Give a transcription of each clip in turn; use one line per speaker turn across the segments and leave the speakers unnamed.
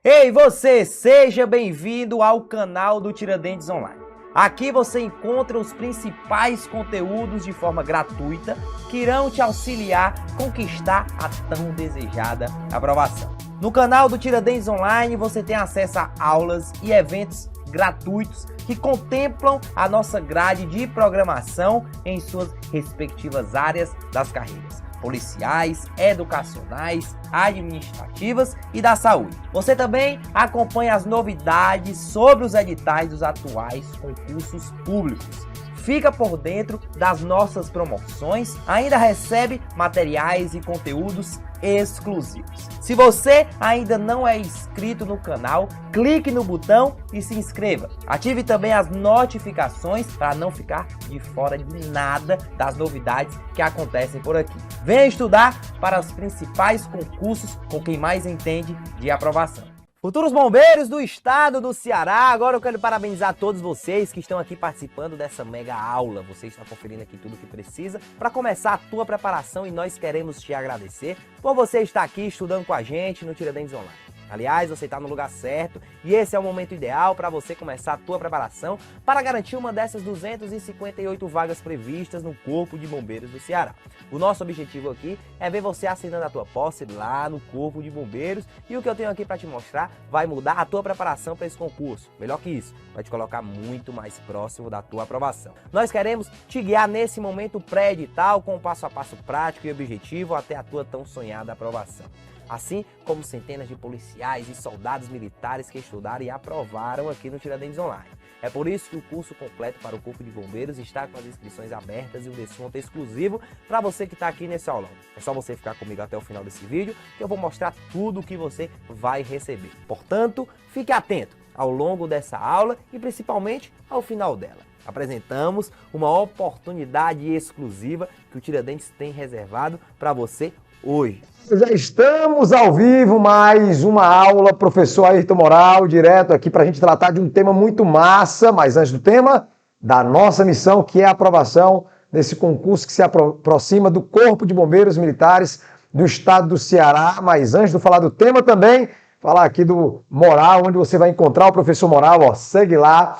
Ei, você, seja bem-vindo ao canal do Tiradentes Online. Aqui você encontra os principais conteúdos de forma gratuita que irão te auxiliar a conquistar a tão desejada aprovação. No canal do Tiradentes Online você tem acesso a aulas e eventos gratuitos que contemplam a nossa grade de programação em suas respectivas áreas das carreiras policiais, educacionais, administrativas e da saúde. Você também acompanha as novidades sobre os editais dos atuais concursos públicos. Fica por dentro das nossas promoções, ainda recebe materiais e conteúdos exclusivos. Se você ainda não é inscrito no canal, clique no botão e se inscreva. Ative também as notificações para não ficar de fora de nada das novidades que acontecem por aqui. Venha estudar para os principais concursos com quem mais entende de aprovação. Futuros bombeiros do estado do Ceará, agora eu quero parabenizar todos vocês que estão aqui participando dessa mega aula. Você está conferindo aqui tudo o que precisa para começar a tua preparação e nós queremos te agradecer por você estar aqui estudando com a gente no Tiradentes Online. Aliás, você está no lugar certo e esse é o momento ideal para você começar a tua preparação para garantir uma dessas 258 vagas previstas no Corpo de Bombeiros do Ceará. O nosso objetivo aqui é ver você assinando a tua posse lá no Corpo de Bombeiros e o que eu tenho aqui para te mostrar vai mudar a tua preparação para esse concurso. Melhor que isso, vai te colocar muito mais próximo da tua aprovação. Nós queremos te guiar nesse momento pré-edital com um passo a passo prático e objetivo até a tua tão sonhada aprovação. Assim como centenas de policiais e soldados militares que estudaram e aprovaram aqui no Tiradentes Online. É por isso que o curso completo para o Corpo de Bombeiros está com as inscrições abertas e um desconto exclusivo para você que está aqui nesse aulão. É só você ficar comigo até o final desse vídeo que eu vou mostrar tudo o que você vai receber. Portanto, fique atento ao longo dessa aula e principalmente ao final dela. Apresentamos uma oportunidade exclusiva que o Tiradentes tem reservado para você hoje.
Já estamos ao vivo, mais uma aula, professor Ayrton Moral, direto aqui para a gente tratar de um tema muito massa, mas antes do tema, da nossa missão, que é a aprovação desse concurso que se aproxima do Corpo de Bombeiros Militares do Estado do Ceará. Mas antes de falar do tema também, falar aqui do Moral, onde você vai encontrar o professor Moral, ó, segue lá,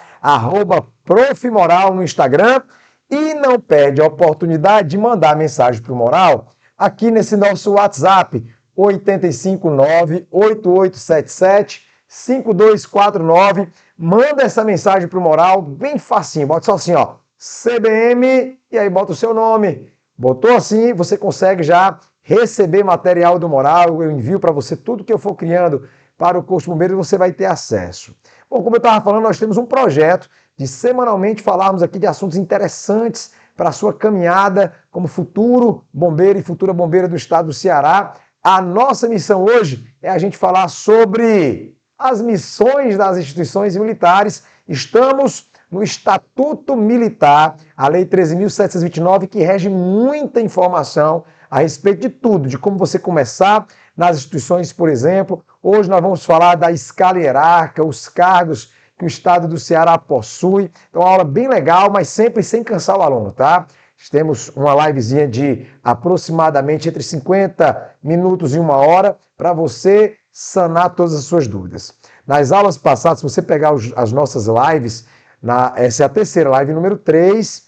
@profmoral no Instagram e não perde a oportunidade de mandar mensagem para o Moral aqui nesse nosso WhatsApp, 859-8877-5249. Manda essa mensagem para o Moral, bem facinho. Bota só assim, ó, CBM, e aí bota o seu nome. Botou assim, você consegue já receber material do Moral. Eu envio para você tudo que eu for criando para o Corpo de Bombeiros, você vai ter acesso. Bom, como eu estava falando, nós temos um projeto de semanalmente falarmos aqui de assuntos interessantes para a sua caminhada como futuro bombeiro e futura bombeira do estado do Ceará. A nossa missão hoje é a gente falar sobre as missões das instituições militares. Estamos no Estatuto Militar, a Lei 13.729, que rege muita informação a respeito de tudo, de como você começar nas instituições, por exemplo. Hoje nós vamos falar da escala hierárquica, os cargos que o estado do Ceará possui. Então, uma aula bem legal, mas sempre sem cansar o aluno, tá? Temos uma livezinha de aproximadamente entre 50 minutos e 1 hora para você sanar todas as suas dúvidas. Nas aulas passadas, se você pegar as nossas lives, essa é a terceira live número 3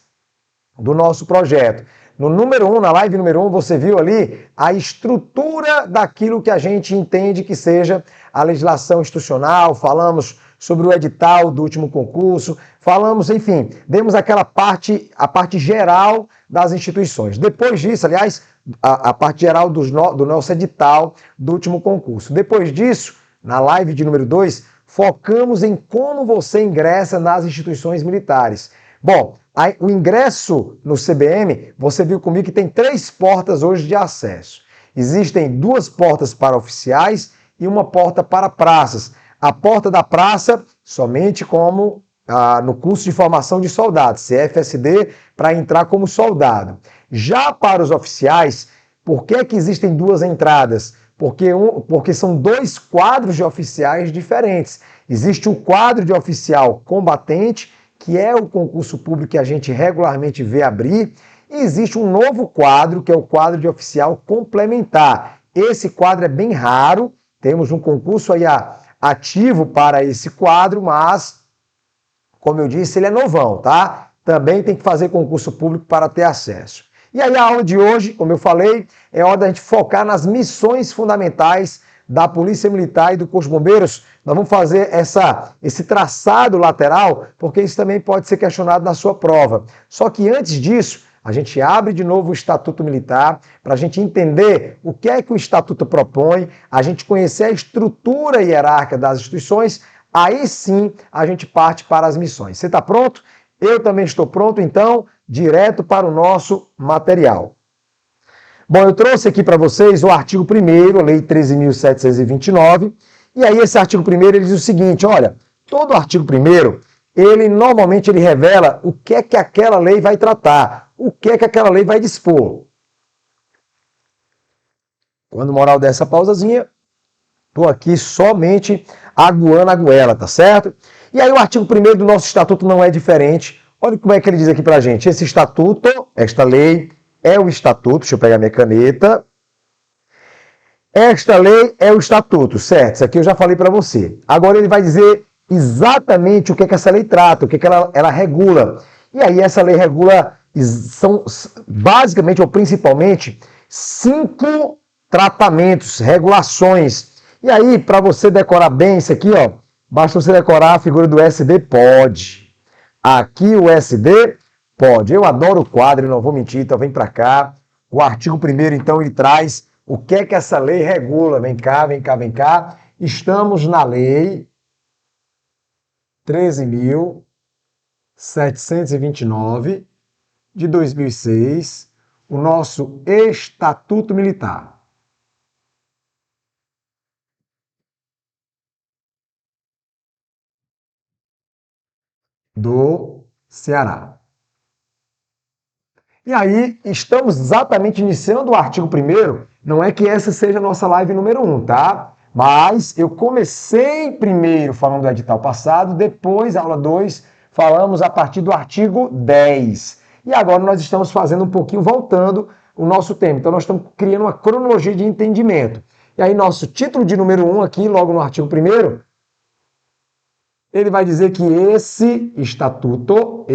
do nosso projeto. No número 1, na live número 1, você viu ali a estrutura daquilo que a gente entende que seja a legislação institucional, falamos sobre o edital do último concurso, falamos, enfim, demos aquela parte, a parte geral das instituições. Depois disso, aliás, a parte geral do nosso edital do último concurso. Depois disso, na live de número 2, focamos em como você ingressa nas instituições militares. Bom, o ingresso no CBM, você viu comigo que tem 3 portas hoje de acesso. Existem 2 portas para oficiais e 1 porta para praças. A porta da praça, somente como no curso de formação de soldados, CFSD, para entrar como soldado. Já para os oficiais, por que que existem 2 entradas? Porque são 2 quadros de oficiais diferentes. Existe o quadro de oficial combatente, que é o concurso público que a gente regularmente vê abrir, e existe um novo quadro, que é o quadro de oficial complementar. Esse quadro é bem raro, temos um concurso aí há ativo para esse quadro, mas, como eu disse, ele é novão, tá? Também tem que fazer concurso público para ter acesso. E aí a aula de hoje, como eu falei, é hora da gente focar nas missões fundamentais da Polícia Militar e do Corpo de Bombeiros. Nós vamos fazer esse traçado lateral, porque isso também pode ser questionado na sua prova. Só que antes disso, a gente abre de novo o Estatuto Militar para a gente entender o que é que o Estatuto propõe, a gente conhecer a estrutura hierárquica das instituições, aí sim a gente parte para as missões. Você está pronto? Eu também estou pronto, então, direto para o nosso material. Bom, eu trouxe aqui para vocês o artigo 1º, a Lei 13.729, e aí esse artigo 1º ele diz o seguinte, olha, todo artigo 1º, ele normalmente revela o que é que aquela lei vai tratar, o que é que aquela lei vai dispor. Quando o Moral der essa pausazinha, estou aqui somente aguando a goela, tá certo? E aí o artigo 1º do nosso estatuto não é diferente. Olha como é que ele diz aqui pra gente. Esse estatuto, esta lei, é o estatuto. Deixa eu pegar minha caneta. Esta lei é o estatuto, certo? Isso aqui eu já falei para você. Agora ele vai dizer exatamente o que é que essa lei trata, o que é que ela regula. E aí essa lei regula, são basicamente ou principalmente 5 tratamentos, regulações. E aí, para você decorar bem isso aqui, ó, basta você decorar a figura do SD pode. Aqui o SD pode. Eu adoro o quadro, não vou mentir, então vem para cá. O artigo 1º, então, ele traz o que é que essa lei regula. Vem cá, vem cá, vem cá. Estamos na Lei 13.729 de 2006, o nosso Estatuto Militar. Do Ceará. E aí, estamos exatamente iniciando o artigo 1º, não é que essa seja a nossa live número 1, tá? Mas eu comecei primeiro falando do edital passado, depois, aula 2, falamos a partir do artigo 10. E agora nós estamos fazendo um pouquinho, voltando o nosso tempo. Então nós estamos criando uma cronologia de entendimento. E aí nosso título de número 1 aqui, logo no artigo 1º, ele vai dizer que esse estatuto,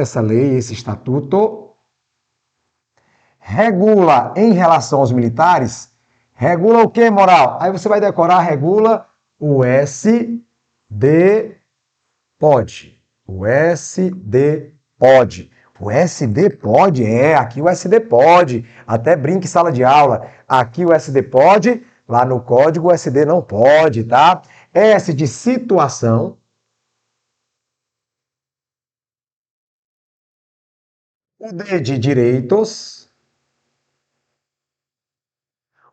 essa lei, esse estatuto, regula em relação aos militares, regula o que, Moral? Aí você vai decorar, regula o SD pode. O SD pode. O SD pode, aqui o SD pode. Até brinque em sala de aula. Aqui o SD pode, lá no código o SD não pode, tá? S de situação. O D de direitos.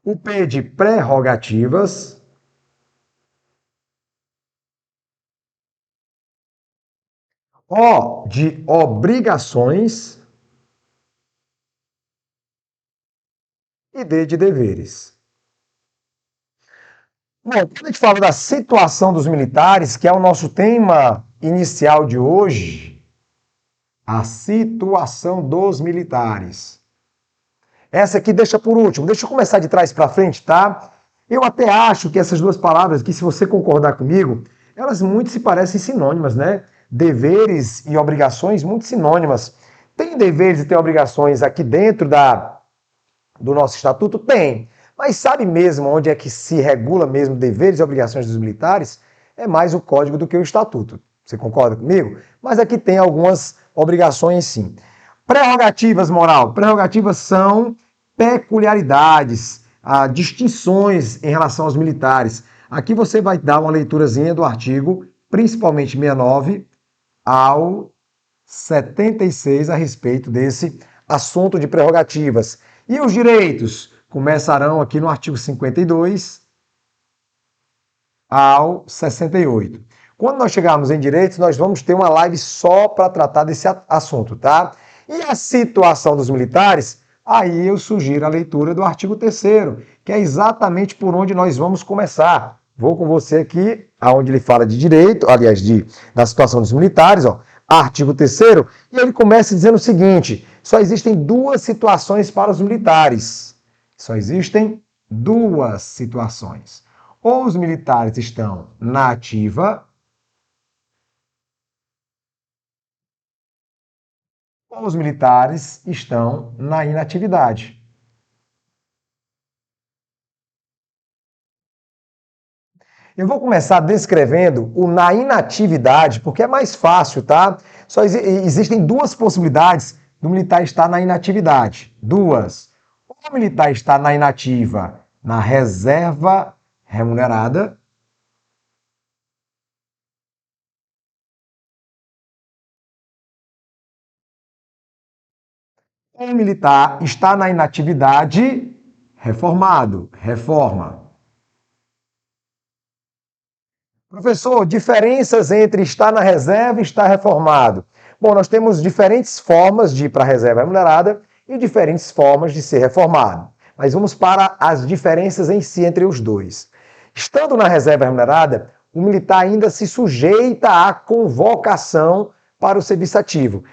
O P de prerrogativas. O de obrigações. E D de deveres. Bom, quando a gente fala da situação dos militares, que é o nosso tema inicial de hoje, a situação dos militares. Essa aqui deixa por último. Deixa eu começar de trás para frente, tá? Eu até acho que essas duas palavras, que se você concordar comigo, elas muito se parecem sinônimas, né? Deveres e obrigações, muito sinônimas. Tem deveres e tem obrigações aqui dentro do nosso estatuto? Tem. Mas sabe mesmo onde é que se regula mesmo deveres e obrigações dos militares? É mais o código do que o estatuto. Você concorda comigo? Mas aqui tem algumas obrigações sim. Prerrogativas, Moral. Prerrogativas são peculiaridades, distinções em relação aos militares. Aqui você vai dar uma leiturazinha do artigo, principalmente 69 ao 76, a respeito desse assunto de prerrogativas. E os direitos? Começarão aqui no artigo 52 ao 68. Quando nós chegarmos em direitos, nós vamos ter uma live só para tratar desse assunto, tá? E a situação dos militares, aí eu sugiro a leitura do artigo 3º, que é exatamente por onde nós vamos começar. Vou com você aqui, aonde ele fala de direito, aliás, da situação dos militares, ó, artigo 3º, e ele começa dizendo o seguinte: só existem 2 situações para os militares. Só existem 2 situações. Ou os militares estão na ativa, ou os militares estão na inatividade. Eu vou começar descrevendo o na inatividade, porque é mais fácil, tá? Só existem duas possibilidades do militar estar na inatividade. Duas. Ou o militar está na inativa, na reserva remunerada, ou o militar está na inatividade reformado, reforma. Professor, diferenças entre estar na reserva e estar reformado. Bom, nós temos diferentes formas de ir para a reserva remunerada e diferentes formas de ser reformado. Mas vamos para as diferenças em si entre os dois. Estando na reserva remunerada, o militar ainda se sujeita à convocação para o serviço ativo.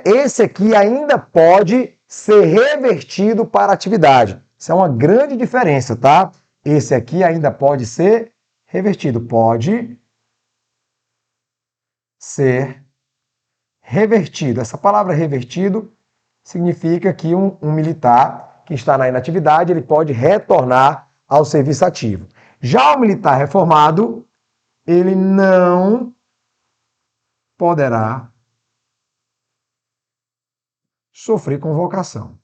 Esse aqui ainda pode ser revertido para a atividade. Isso é uma grande diferença, tá? Esse aqui ainda pode ser revertido. Pode ser revertido. Essa palavra revertido significa que um militar que está na inatividade, ele pode retornar ao serviço ativo. Já o militar reformado, ele não poderá sofrer convocação.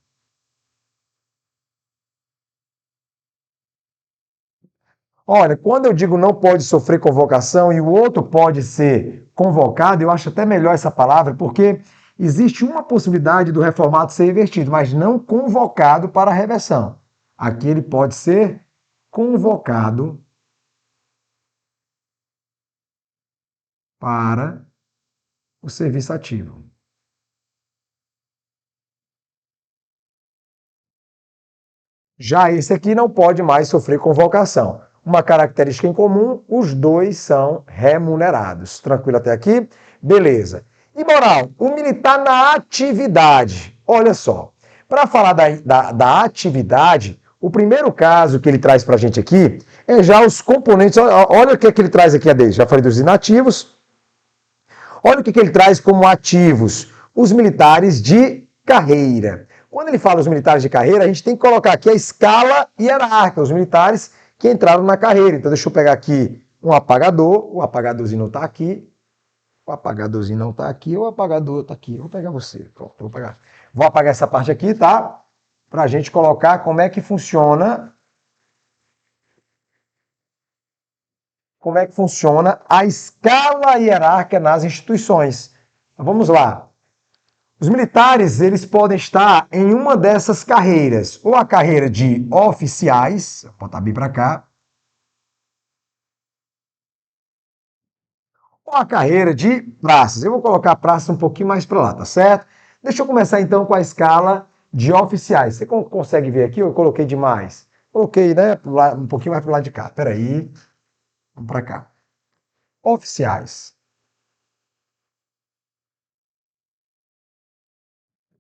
Olha, quando eu digo não pode sofrer convocação e o outro pode ser convocado, eu acho até melhor essa palavra, porque existe uma possibilidade do reformado ser revertido, mas não convocado para a reversão. Aqui ele pode ser convocado para o serviço ativo. Já esse aqui não pode mais sofrer convocação. Uma característica em comum, os dois são remunerados. Tranquilo até aqui? Beleza. E moral, o militar na atividade. Olha só, para falar da atividade, o primeiro caso que ele traz para a gente aqui é já os componentes. Olha o que ele traz aqui a dele. Já falei dos inativos. Olha o que ele traz como ativos. Os militares de carreira. Quando ele fala os militares de carreira, a gente tem que colocar aqui a escala hierárquica, os militares que entraram na carreira. Então, deixa eu pegar aqui um apagador, o apagadorzinho não está aqui, o apagadorzinho não está aqui, o apagador está aqui. Vou pegar você, pronto, vou pegar. Vou apagar essa parte aqui, tá? Para a gente colocar como é que funciona a escala hierárquica nas instituições. Então, vamos lá. Os militares, eles podem estar em uma dessas carreiras, ou a carreira de oficiais, vou botar bem para cá, ou a carreira de praças. Eu vou colocar a praça um pouquinho mais para lá, tá certo? Deixa eu começar então com a escala de oficiais. Você consegue ver aqui? Eu coloquei demais. Coloquei, né, um pouquinho mais para o lado de cá. Espera aí. Vamos para cá. Oficiais.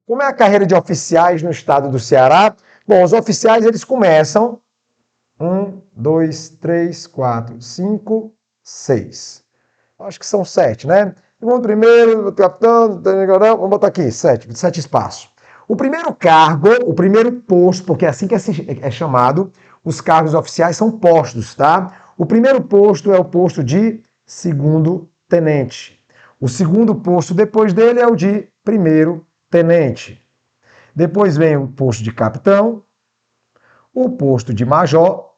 Como é a carreira de oficiais no estado do Ceará? Bom, os oficiais eles começam 1, 2, 3, 4, 5, 6. Acho que são 7, né? Vamos primeiro, capitão, vamos botar aqui, 7 espaços. O primeiro cargo, o primeiro posto, porque é assim que é chamado, os cargos oficiais são postos, tá? O primeiro posto é o posto de segundo tenente. O segundo posto depois dele é o de primeiro tenente. Depois vem o posto de capitão, o posto de major,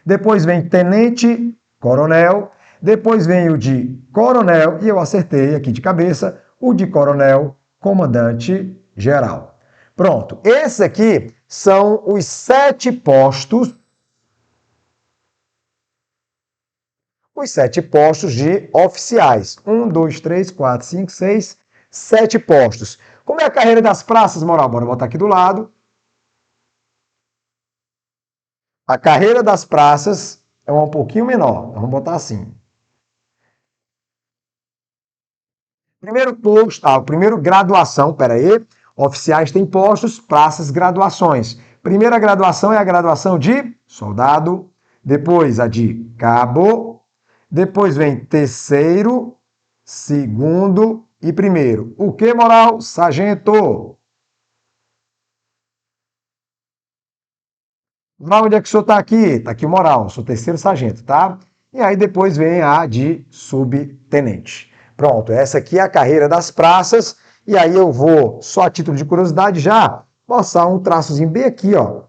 depois vem tenente, coronel, depois vem o de coronel, e eu acertei aqui de cabeça, o de coronel, comandante geral. Pronto, esses aqui são os 7 postos, de oficiais. 1, 2, 3, 4, 5, 6, 7 postos. Como é a carreira das praças, moral? Bora botar aqui do lado. A carreira das praças é um pouquinho menor. Vamos botar assim. Primeiro posto, primeiro graduação, oficiais têm postos, praças, graduações. Primeira graduação é a graduação de soldado, depois a de cabo, depois vem terceiro, segundo e primeiro. O que, moral? Sargento. Onde é que o senhor está aqui? Está aqui o moral, sou terceiro sargento, tá? E aí depois vem a de subtenente. Pronto, essa aqui é a carreira das praças. E aí eu vou, só a título de curiosidade, já passar um traçozinho bem aqui, ó.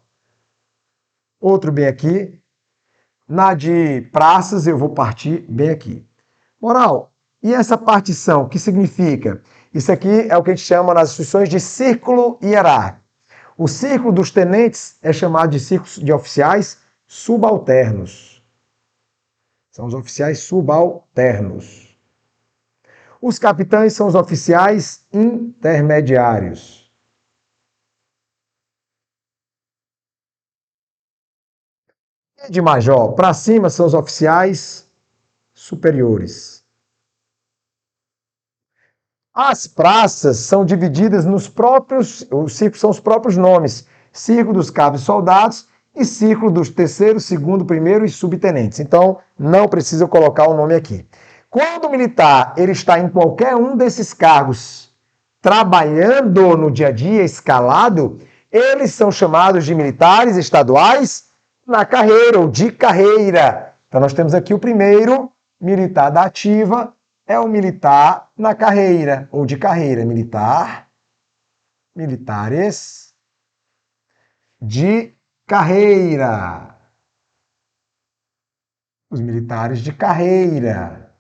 Outro bem aqui. Na de praças eu vou partir bem aqui. Moral, e essa partição, o que significa? Isso aqui é o que a gente chama nas instruções de círculo hierárquico. O círculo dos tenentes é chamado de círculo de oficiais subalternos. São os oficiais subalternos. Os capitães são os oficiais intermediários. E de major para cima são os oficiais superiores. As praças são divididas nos próprios, os círculos são os próprios nomes. Círculo dos cabos e soldados e círculo dos terceiro, segundo, primeiro e subtenentes. Então, não precisa colocar o nome aqui. Quando o militar ele está em qualquer um desses cargos, trabalhando no dia a dia, escalado, eles são chamados de militares estaduais na carreira ou de carreira. Então, nós temos aqui o primeiro, militar da ativa, é o militar na carreira, ou de carreira, militares de carreira. Os militares de carreira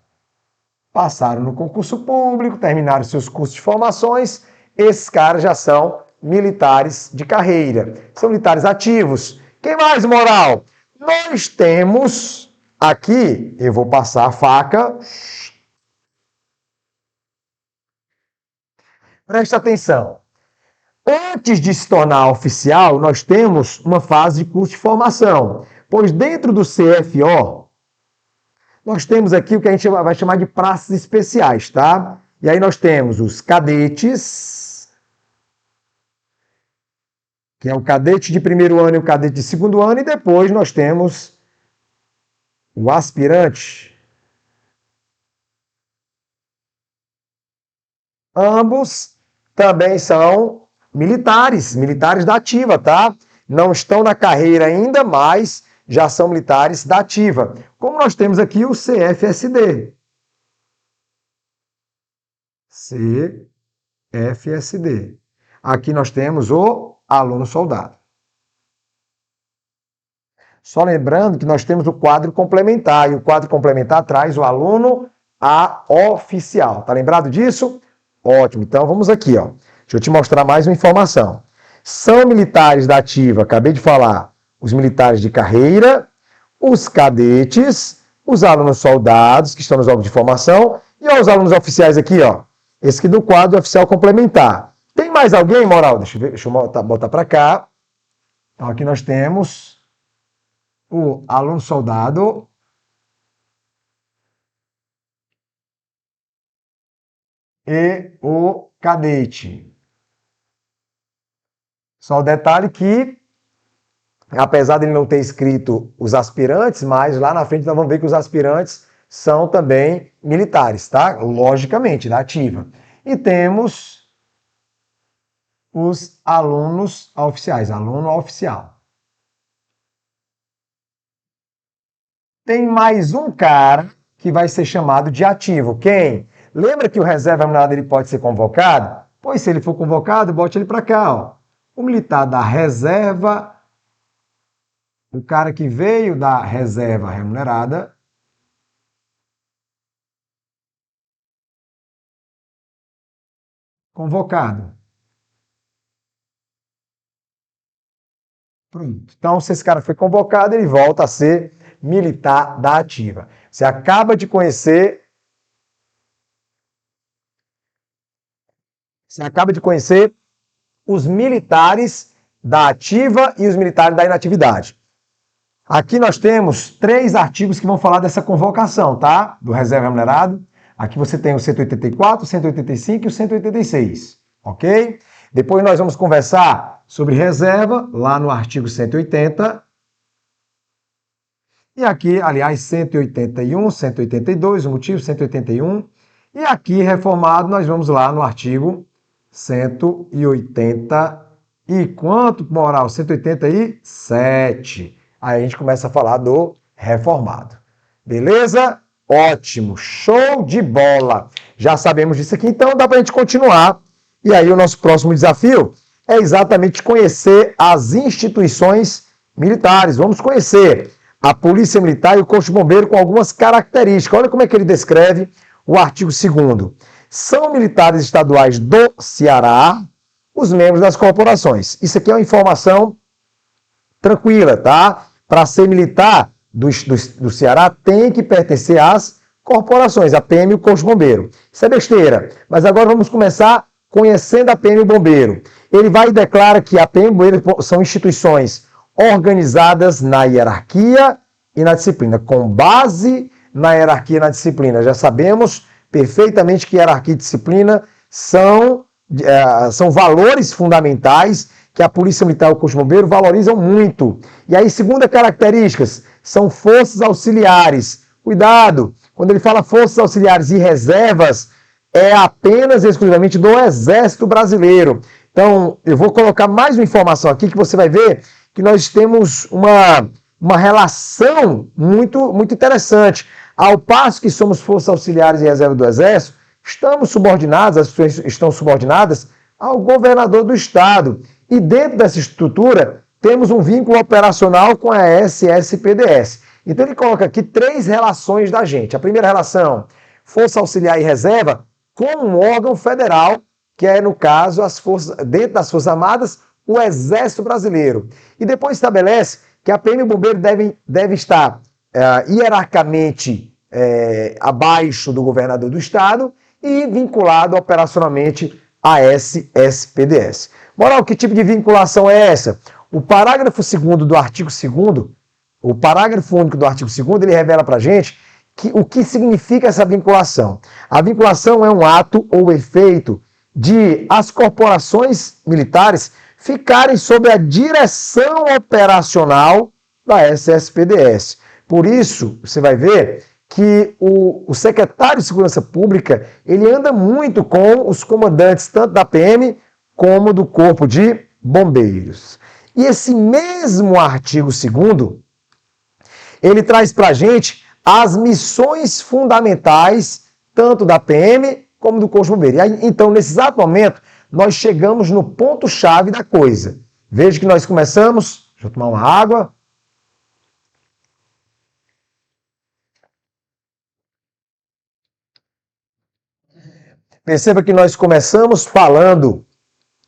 passaram no concurso público, terminaram seus cursos de formações, esses caras já são militares de carreira. São militares ativos. Quem mais, moral? Nós temos aqui, eu vou passar a faca. Presta atenção. Antes de se tornar oficial, nós temos uma fase de curso de formação. Pois dentro do CFO, nós temos aqui o que a gente vai chamar de praças especiais, tá? E aí nós temos os cadetes, que é o cadete de primeiro ano e o cadete de segundo ano, e depois nós temos o aspirante. Ambos também são militares da ativa, tá? Não estão na carreira ainda, mas já são militares da ativa. Como nós temos aqui o CFSD. CFSD. Aqui nós temos o aluno soldado. Só lembrando que nós temos o quadro complementar, e o quadro complementar traz o aluno a oficial. Tá lembrado disso? Ótimo, então vamos aqui, ó. Deixa eu te mostrar mais uma informação. São militares da ativa, acabei de falar, os militares de carreira, os cadetes, os alunos soldados, que estão nos órgãos de formação, e ó, os alunos oficiais aqui, ó. Esse aqui do quadro oficial complementar. Tem mais alguém, moral? Deixa eu botar para cá. Então aqui nós temos o aluno soldado, e o cadete. Só o detalhe que, apesar de ele não ter escrito os aspirantes, mas lá na frente nós vamos ver que os aspirantes são também militares, tá? Logicamente, da ativa. E temos os alunos oficiais, aluno oficial. Tem mais um cara que vai ser chamado de ativo. Quem? Lembra que o reserva remunerado ele pode ser convocado? Pois se ele for convocado, bote ele para cá, ó. O militar da reserva, o cara que veio da reserva remunerada, convocado. Pronto. Então, se esse cara foi convocado, ele volta a ser militar da ativa. Você acaba de conhecer os militares da ativa e os militares da inatividade. Aqui nós temos 3 artigos que vão falar dessa convocação, tá? Do reserva remunerado. Aqui você tem o 184, o 185 e o 186, ok? Depois nós vamos conversar sobre reserva, lá no artigo 180. E aqui, aliás, 181, 182, o motivo 181. E aqui, reformado, nós vamos lá no artigo 180 e quanto, moral? 187. Aí a gente começa a falar do reformado. Beleza? Ótimo, show de bola. Já sabemos disso aqui, então dá para a gente continuar. E aí o nosso próximo desafio é exatamente conhecer as instituições militares. Vamos conhecer a Polícia Militar e o Corpo de Bombeiro com algumas características. Olha como é que ele descreve o artigo 2º. São militares estaduais do Ceará os membros das corporações. Isso aqui é uma informação tranquila, tá? Para ser militar do Ceará, tem que pertencer às corporações, a PM e o Corpo de Bombeiro. Isso é besteira. Mas agora vamos começar conhecendo a PM e o Bombeiro. Ele vai e declara que a PM e o Bombeiro são instituições organizadas na hierarquia e na disciplina, com base na hierarquia e na disciplina. Já sabemos perfeitamente que hierarquia e disciplina são valores fundamentais que a Polícia Militar e o Corpo de Bombeiro valorizam muito. E aí, segunda característica, são forças auxiliares. Cuidado, quando ele fala forças auxiliares e reservas, é apenas exclusivamente do Exército Brasileiro. Então, eu vou colocar mais uma informação aqui que você vai ver que nós temos uma relação muito interessante. Ao passo que somos forças auxiliares e reserva do Exército, estamos subordinados, as pessoas estão subordinadas ao governador do Estado. E dentro dessa estrutura, temos um vínculo operacional com a SSPDS. Então ele coloca aqui 3 relações da gente. A primeira relação, força auxiliar e reserva, com um órgão federal, que é, no caso, dentro das Forças Armadas, o Exército Brasileiro. E depois estabelece que a PM e o Bombeiro deve estar hierarquicamente abaixo do governador do Estado e vinculado operacionalmente à SSPDS. Moral, que tipo de vinculação é essa? O parágrafo 2º do artigo 2º, o parágrafo único do artigo 2º, ele revela para a gente o que significa essa vinculação. A vinculação é um ato ou efeito de as corporações militares ficarem sob a direção operacional da SSPDS. Por isso, você vai ver que o secretário de Segurança Pública, ele anda muito com os comandantes tanto da PM como do Corpo de Bombeiros. E esse mesmo artigo 2º, ele traz para a gente as missões fundamentais tanto da PM como do Corpo de Bombeiros. Então, nesse exato momento, nós chegamos no ponto-chave da coisa. Veja que nós começamos... Deixa eu tomar uma água. Perceba que nós começamos falando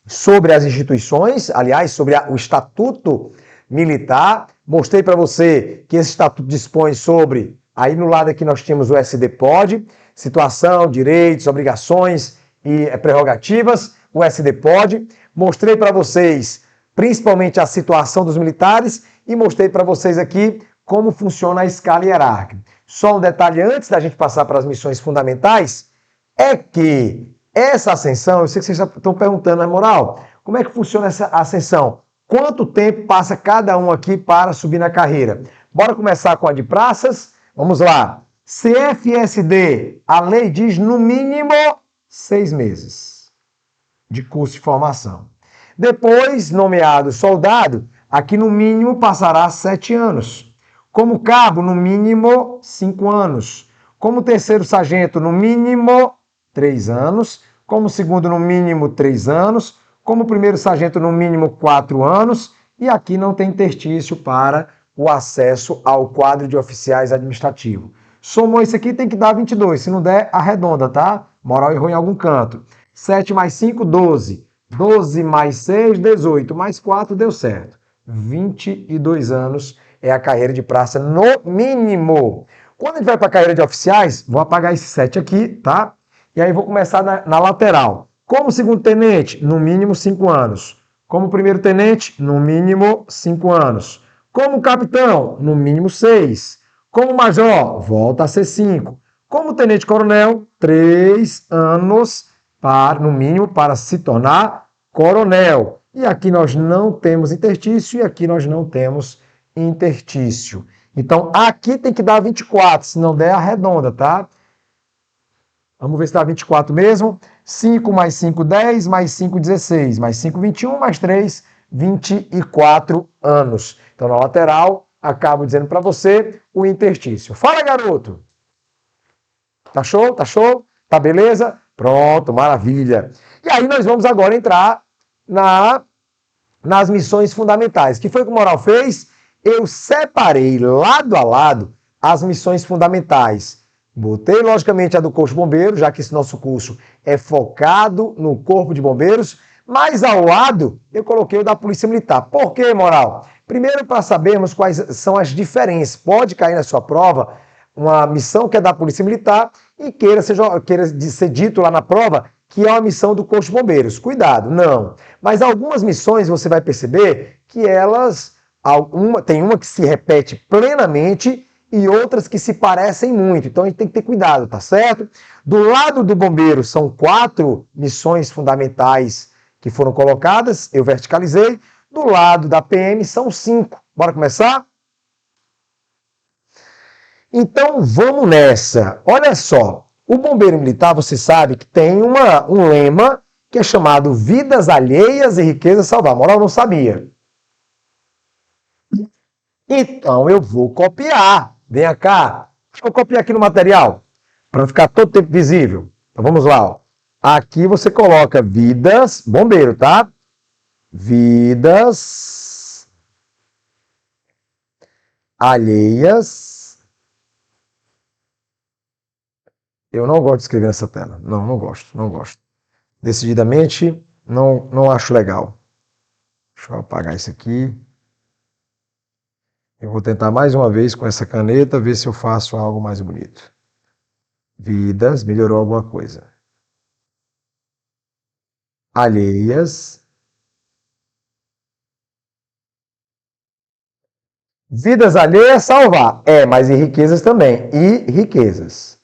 sobre as instituições, aliás, sobre o Estatuto Militar. Mostrei para você que esse Estatuto dispõe sobre... Aí no lado aqui nós tínhamos o SDPOD, situação, direitos, obrigações e prerrogativas, o SDPOD. Mostrei para vocês principalmente a situação dos militares e mostrei para vocês aqui como funciona a escala hierárquica. Só um detalhe antes da gente passar para as missões fundamentais, é que essa ascensão, eu sei que vocês já estão perguntando, na moral, como é que funciona essa ascensão? Quanto tempo passa cada um aqui para subir na carreira? Bora começar com a de praças. Vamos lá. CFSD, a lei diz no mínimo 6 meses de curso de formação. Depois, nomeado soldado, aqui no mínimo passará 7 anos. Como cabo, no mínimo 5 anos. Como terceiro sargento, no mínimo 3 anos. Como segundo, no mínimo 3 anos. Como primeiro sargento, no mínimo 4 anos. E aqui não tem interstício para o acesso ao quadro de oficiais administrativo. Somou isso aqui, tem que dar 22. Se não der, arredonda, tá? Moral errou em algum canto. 7 mais 5, 12. 12 mais 6, 18. Mais 4, deu certo. 22 anos é a carreira de praça no mínimo. Quando a gente vai para a carreira de oficiais, vou apagar esse 7 aqui, tá? E aí vou começar na lateral. Como segundo tenente, no mínimo 5 anos. Como primeiro tenente, no mínimo 5 anos. Como capitão, no mínimo 6. Como major, volta a ser 5. Como tenente-coronel, 3 anos, no mínimo, para se tornar coronel. E aqui nós não temos interstício e aqui nós não temos interstício. Então, aqui tem que dar 24, se não der, arredonda, tá? Vamos ver se dá 24 mesmo. 5 mais 5, 10, mais 5, 16, mais 5, 21, mais 3, 24 anos. Então, na lateral, acabo dizendo para você o interstício. Fala, garoto! Tá show? Tá show? Tá beleza? Pronto, maravilha. E aí nós vamos agora entrar nas missões fundamentais. O que foi que o Moral fez? Eu separei lado a lado as missões fundamentais. Botei, logicamente, a do Corpo de Bombeiros, já que esse nosso curso é focado no Corpo de Bombeiros, mas ao lado eu coloquei o da Polícia Militar. Por quê, Moral? Primeiro, para sabermos quais são as diferenças. Pode cair na sua prova uma missão que é da Polícia Militar e queira ser dito lá na prova que é uma missão do Corpo de Bombeiros. Cuidado, não. Mas algumas missões você vai perceber que tem uma que se repete plenamente e outras que se parecem muito. Então a gente tem que ter cuidado, tá certo? Do lado do bombeiro são 4 missões fundamentais que foram colocadas, eu verticalizei. Do lado da PM são 5. Bora começar? Então vamos nessa. Olha só, o bombeiro militar, você sabe que tem um lema que é chamado vidas alheias e riqueza salvar. Moral, não sabia. Então eu vou copiar. Vem cá. Deixa eu copiar aqui no material para ficar todo tempo visível. Então vamos lá. Ó. Aqui você coloca vidas, bombeiro, tá? Vidas alheias. Eu não gosto de escrever nessa tela. Não gosto. Decididamente, não acho legal. Deixa eu apagar isso aqui. Eu vou tentar mais uma vez com essa caneta, ver se eu faço algo mais bonito. Vidas, melhorou alguma coisa. Alheias. Vidas alheias, salvar. Mas e riquezas também. E riquezas.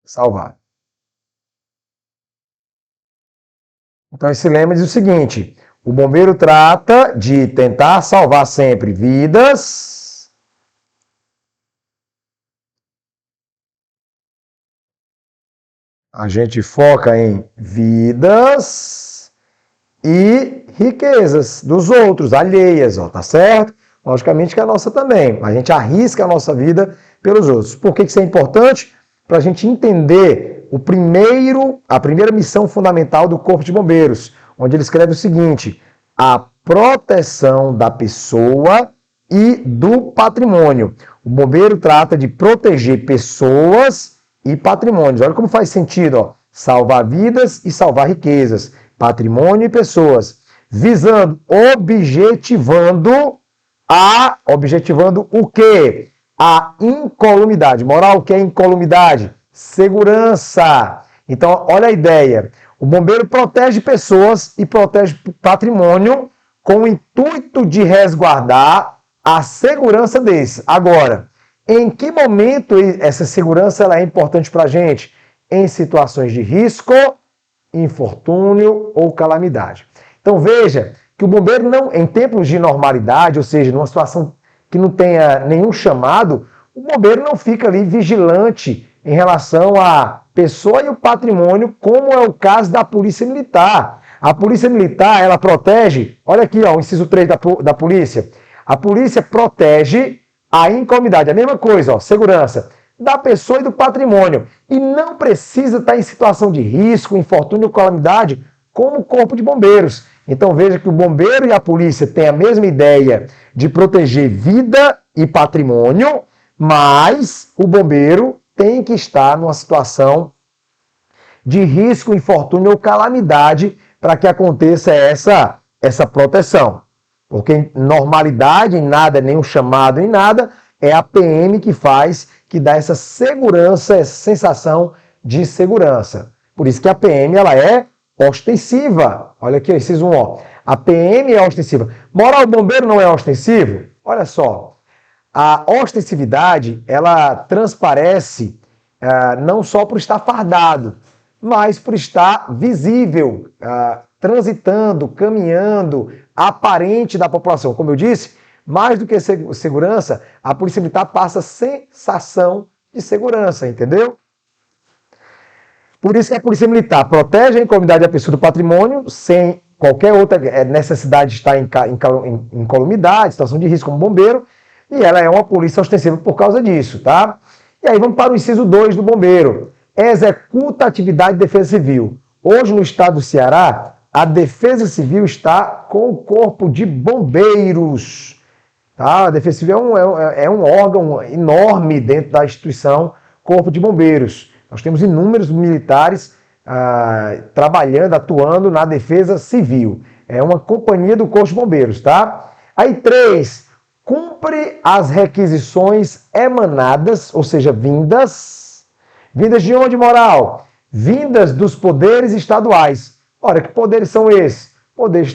Salvar. Então esse lema diz o seguinte: o bombeiro trata de tentar salvar sempre vidas a gente foca em vidas e riquezas dos outros, alheias, ó, tá certo? Logicamente que a nossa também, a gente arrisca a nossa vida pelos outros. Por que isso é importante? Para a gente entender a primeira missão fundamental do Corpo de Bombeiros, onde ele escreve o seguinte: a proteção da pessoa e do patrimônio. O bombeiro trata de proteger pessoas e patrimônios. Olha como faz sentido, ó. Salvar vidas e salvar riquezas, patrimônio e pessoas, objetivando o quê? A incolumidade. Moral, o que é incolumidade? Segurança. Então, olha a ideia. O bombeiro protege pessoas e protege patrimônio com o intuito de resguardar a segurança desses. Agora, em que momento essa segurança ela é importante para a gente? Em situações de risco, infortúnio ou calamidade. Então, veja que o bombeiro não, em tempos de normalidade, ou seja, numa situação que não tenha nenhum chamado, o bombeiro não fica ali vigilante em relação à pessoa e o patrimônio, como é o caso da Polícia Militar. A Polícia Militar, ela protege, olha aqui, ó, o inciso 3 da polícia. A polícia protege a incolumidade, a mesma coisa, ó, segurança da pessoa e do patrimônio. E não precisa estar em situação de risco, infortúnio ou calamidade, como o Corpo de Bombeiros. Então veja que o bombeiro e a polícia têm a mesma ideia de proteger vida e patrimônio, mas o bombeiro tem que estar numa situação de risco, infortúnio ou calamidade para que aconteça essa proteção. Porque em normalidade, em nada, nenhum chamado, em nada, é a PM que dá essa segurança, essa sensação de segurança. Por isso que a PM ela é ostensiva. Olha aqui, inciso 1, ó. A PM é ostensiva. Moral, o bombeiro não é ostensivo? Olha só. A ostensividade, ela transparece não só por estar fardado, mas por estar visível, transitando, caminhando, aparente da população. Como eu disse, mais do que segurança, a Polícia Militar passa sensação de segurança, entendeu? Por isso que a Polícia Militar protege a incolumidade da pessoa do patrimônio sem qualquer outra necessidade de estar em incolumidade, situação de risco como bombeiro, e ela é uma polícia ostensiva por causa disso, tá? E aí vamos para o inciso 2 do bombeiro. Executa a atividade de defesa civil. Hoje no estado do Ceará, a defesa civil está com o corpo de bombeiros. Tá? A defesa civil é um órgão enorme dentro da instituição Corpo de Bombeiros. Nós temos inúmeros militares trabalhando, atuando na defesa civil. É uma companhia do Corpo de Bombeiros, tá? Aí 3, cumpre as requisições emanadas, ou seja, vindas de onde, moral? Vindas dos poderes estaduais. Ora, que poderes são esses? Poder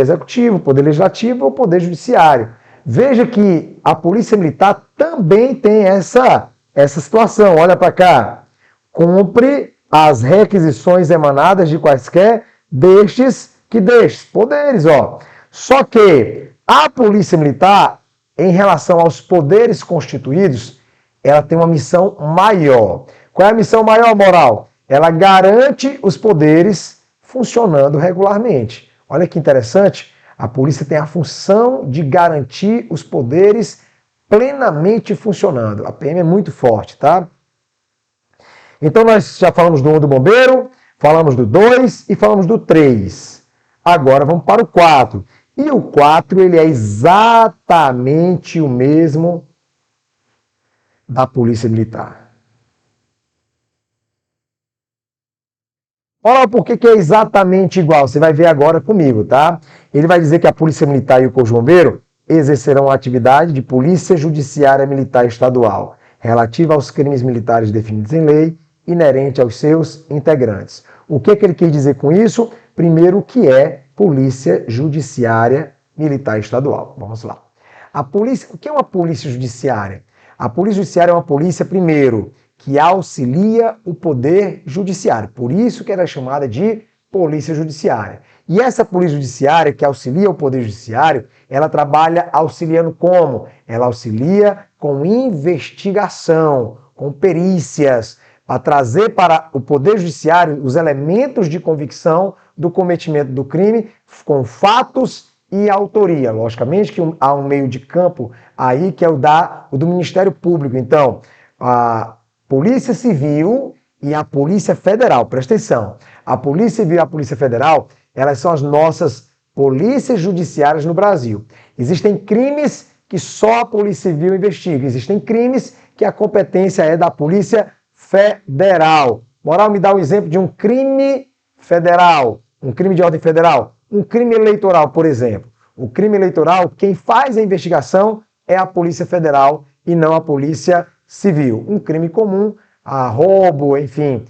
executivo, poder legislativo ou poder judiciário. Veja que a Polícia Militar também tem essa situação. Olha para cá. Cumpre as requisições emanadas de quaisquer destes poderes, ó. Só que a Polícia Militar, em relação aos poderes constituídos, ela tem uma missão maior. Qual é a missão maior, moral? Ela garante os poderes funcionando regularmente. Olha que interessante. A polícia tem a função de garantir os poderes plenamente funcionando. A PM é muito forte, tá? Então nós já falamos do 1 do bombeiro, falamos do 2 e falamos do 3. Agora vamos para o 4. E o 4, ele é exatamente o mesmo da Polícia Militar. Olha por que é exatamente igual. Você vai ver agora comigo, tá? Ele vai dizer que a Polícia Militar e o Corpo de Bombeiro exercerão a atividade de Polícia Judiciária Militar Estadual, relativa aos crimes militares definidos em lei, inerente aos seus integrantes. O que ele quer dizer com isso? Primeiro, o que é Polícia Judiciária Militar Estadual. Vamos lá. O que é uma Polícia Judiciária? A Polícia Judiciária é uma polícia, primeiro, que auxilia o Poder Judiciário. Por isso que ela é chamada de Polícia Judiciária. E essa Polícia Judiciária que auxilia o Poder Judiciário, ela trabalha auxiliando como? Ela auxilia com investigação, com perícias, para trazer para o Poder Judiciário os elementos de convicção do cometimento do crime com fatos e autoria. Logicamente que há um meio de campo aí que é o do Ministério Público. Então, a Polícia Civil e a Polícia Federal, presta atenção, a Polícia Civil e a Polícia Federal, elas são as nossas polícias judiciárias no Brasil. Existem crimes que só a Polícia Civil investiga, existem crimes que a competência é da Polícia Federal. Moral, me dá um exemplo de um crime federal, um crime de ordem federal, um crime eleitoral, por exemplo. O crime eleitoral, quem faz a investigação é a Polícia Federal e não a Polícia Civil. Um crime comum, roubo, enfim,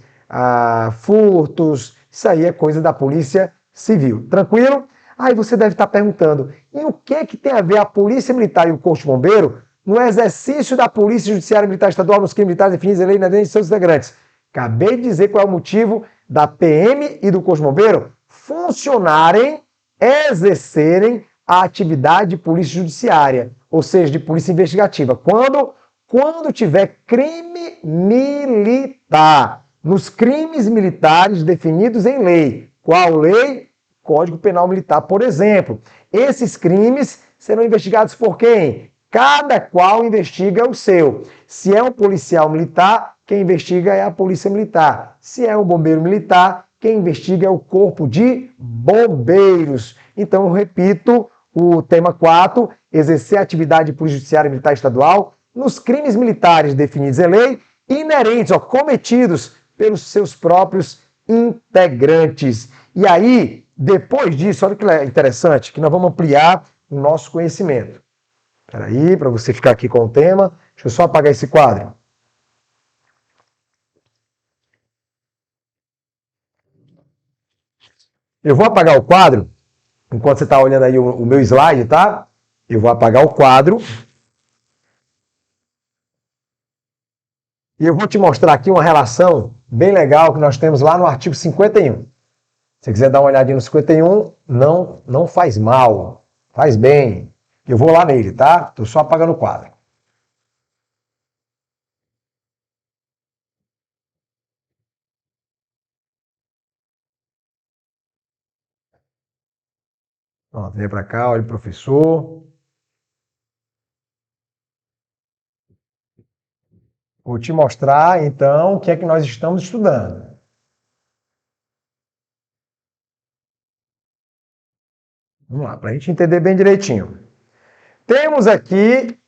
furtos, isso aí é coisa da Polícia Civil. Tranquilo? Aí você deve estar perguntando, e o que tem a ver a Polícia Militar e o Corpo de Bombeiro no exercício da Polícia Judiciária Militar Estadual nos crimes militares definidos em lei e seus integrantes? Acabei de dizer qual é o motivo da PM e do Corpo de Bombeiro funcionarem, exercerem a atividade de polícia judiciária, ou seja, de polícia investigativa. Quando tiver crime militar, nos crimes militares definidos em lei. Qual lei? Código Penal Militar, por exemplo. Esses crimes serão investigados por quem? Cada qual investiga o seu. Se é um policial militar, quem investiga é a Polícia Militar. Se é um bombeiro militar, quem investiga é o Corpo de Bombeiros. Então, eu repito o tema 4, exercer a atividade de Polícia Judiciária Militar Estadual nos crimes militares definidos em lei, inerentes, cometidos pelos seus próprios integrantes. E aí, depois disso, olha que interessante, que nós vamos ampliar o nosso conhecimento. Espera aí, para você ficar aqui com o tema. Deixa eu só apagar esse quadro. Eu vou apagar o quadro, enquanto você está olhando aí o meu slide, tá? Eu vou apagar o quadro. E eu vou te mostrar aqui uma relação bem legal que nós temos lá no artigo 51. Se você quiser dar uma olhadinha no 51, não faz mal, faz bem. Eu vou lá nele, tá? Estou só apagando o quadro. Pronto, vem para cá, olha o professor. Vou te mostrar, então, o que é que nós estamos estudando. Vamos lá, para a gente entender bem direitinho. Temos aqui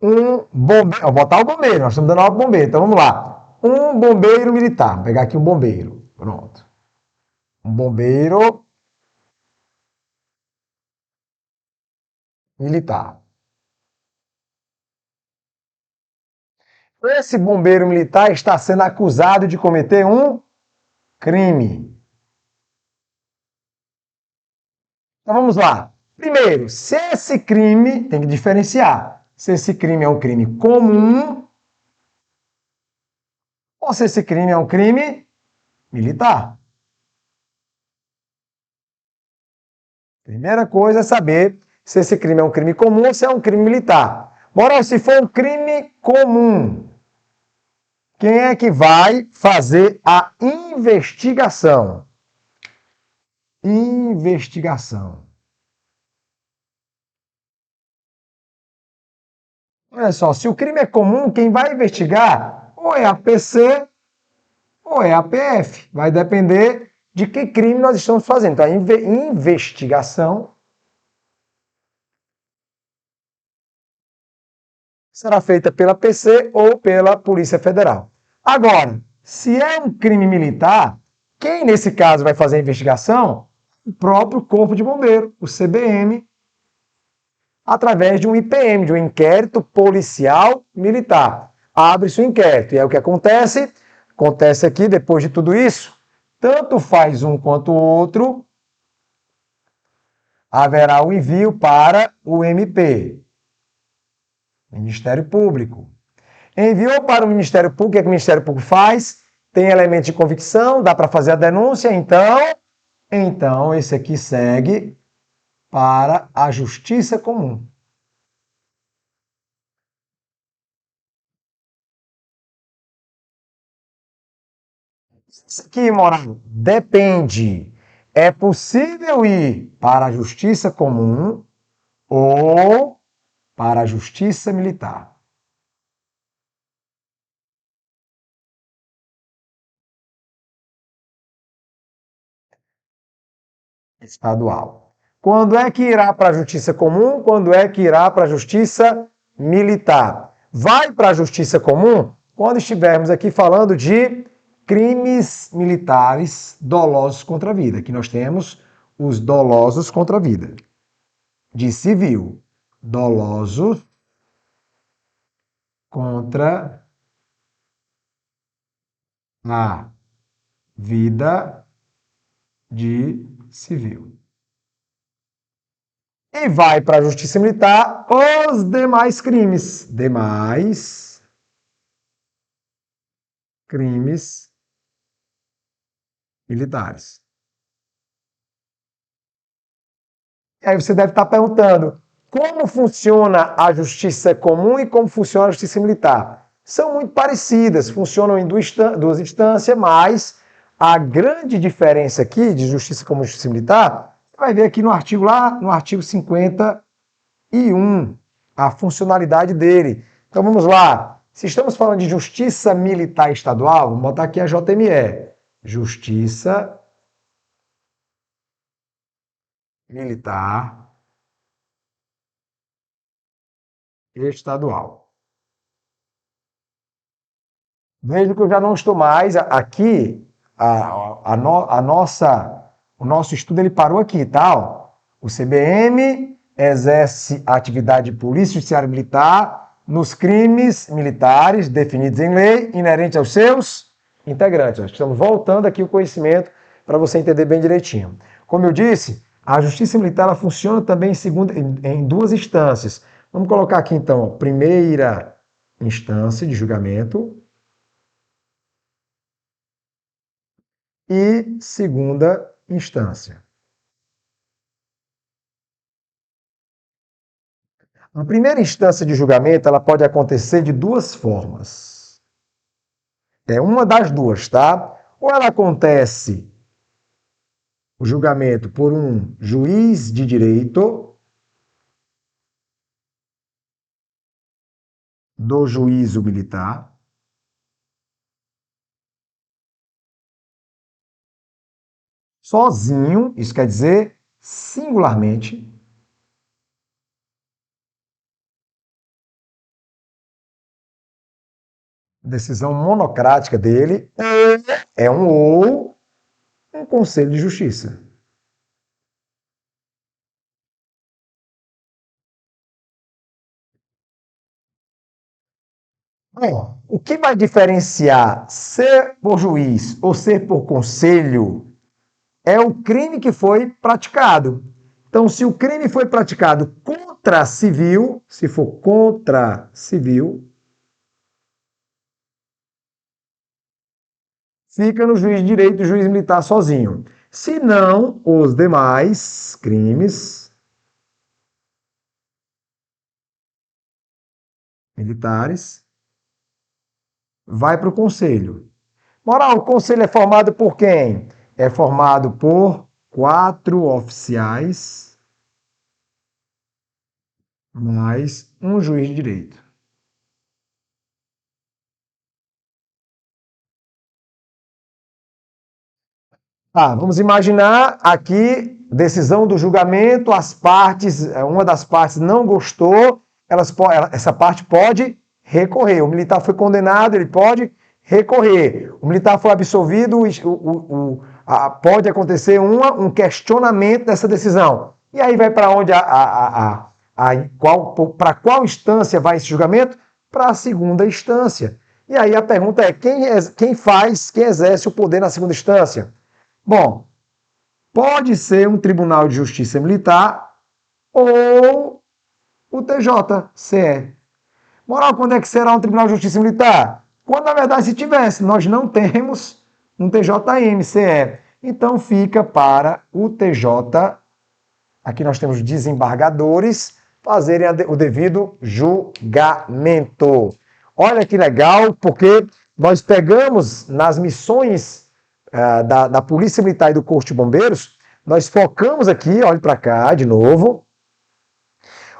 um bombeiro. Vou botar o bombeiro, nós estamos dando aula para bombeiro. Então vamos lá. Um bombeiro militar. Vou pegar aqui um bombeiro. Pronto. Um bombeiro militar. Esse bombeiro militar está sendo acusado de cometer um crime. Então vamos lá. Primeiro, se esse crime, tem que diferenciar, se esse crime é um crime comum ou se esse crime é um crime militar. Primeira coisa é saber se esse crime é um crime comum ou se é um crime militar. Moral, se for um crime comum, quem é que vai fazer a investigação? Investigação. Olha só, se o crime é comum, quem vai investigar ou é a PC ou é a PF. Vai depender de que crime nós estamos fazendo. Então, a investigação será feita pela PC ou pela Polícia Federal. Agora, se é um crime militar, quem nesse caso vai fazer a investigação? O próprio Corpo de Bombeiro, o CBM, através de um IPM, de um inquérito policial militar. Abre-se o inquérito. E aí o que acontece? Acontece aqui, depois de tudo isso, tanto faz um quanto o outro, haverá o envio para o MP, Ministério Público. Enviou para o Ministério Público, o que é que o Ministério Público faz? Tem elementos de convicção, dá para fazer a denúncia, então esse aqui segue para a Justiça Comum. Isso aqui, moral, depende. É possível ir para a Justiça Comum ou para a Justiça Militar. Estadual. Quando é que irá para a Justiça Comum? Quando é que irá para a Justiça Militar? Vai para a Justiça Comum quando estivermos aqui falando de crimes militares dolosos contra a vida. Aqui nós temos os dolosos contra a vida. De civil, dolosos contra a vida de civil. E vai para a Justiça Militar os demais crimes. Demais crimes militares. E aí você deve estar perguntando, como funciona a Justiça Comum e como funciona a Justiça Militar? São muito parecidas, funcionam em duas instâncias, mas a grande diferença aqui de Justiça Comum e Justiça Militar, você vai ver aqui no artigo no artigo 51, a funcionalidade dele. Então vamos lá. Se estamos falando de Justiça Militar Estadual, vamos botar aqui a JME. Justiça Militar Estadual. Veja que eu já não estou mais aqui, o nosso estudo ele parou aqui, tá? O CBM exerce a atividade de polícia judiciária militar nos crimes militares definidos em lei, inerentes aos seus integrantes. Nós estamos voltando aqui o conhecimento para você entender bem direitinho. Como eu disse, a Justiça Militar ela funciona também em duas instâncias. Vamos colocar aqui então, primeira instância de julgamento e segunda instância. A primeira instância de julgamento, ela pode acontecer de duas formas. É uma das duas, tá? Ou ela acontece, o julgamento, por um juiz de direito, do juízo militar, sozinho, isso quer dizer singularmente, decisão monocrática dele, é um conselho de justiça. Bom, o que vai diferenciar ser por juiz ou ser por conselho é o crime que foi praticado. Então, se o crime foi praticado contra civil, se for contra civil, fica no juiz de direito e juiz militar sozinho. Se não, os demais crimes militares vai para o conselho. Moral, o conselho é formado por quem? É formado por 4 oficiais mais um juiz de direito. Vamos imaginar aqui decisão do julgamento, uma das partes não gostou, essa parte pode recorrer. O militar foi condenado, ele pode recorrer. O militar foi absolvido, pode acontecer um questionamento dessa decisão. E aí vai para onde para qual instância vai esse julgamento? Para a segunda instância. E aí a pergunta é, quem exerce o poder na segunda instância? Bom, pode ser um Tribunal de Justiça Militar ou o TJCE. Moral, quando é que será um Tribunal de Justiça Militar? Quando, na verdade, se tivesse. Nós não temos um TJM-CE. Então, fica para o TJ. Aqui nós temos desembargadores fazerem o devido julgamento. Olha que legal, porque nós pegamos nas missões da Polícia Militar e do Corpo de Bombeiros, nós focamos aqui, olhe para cá de novo,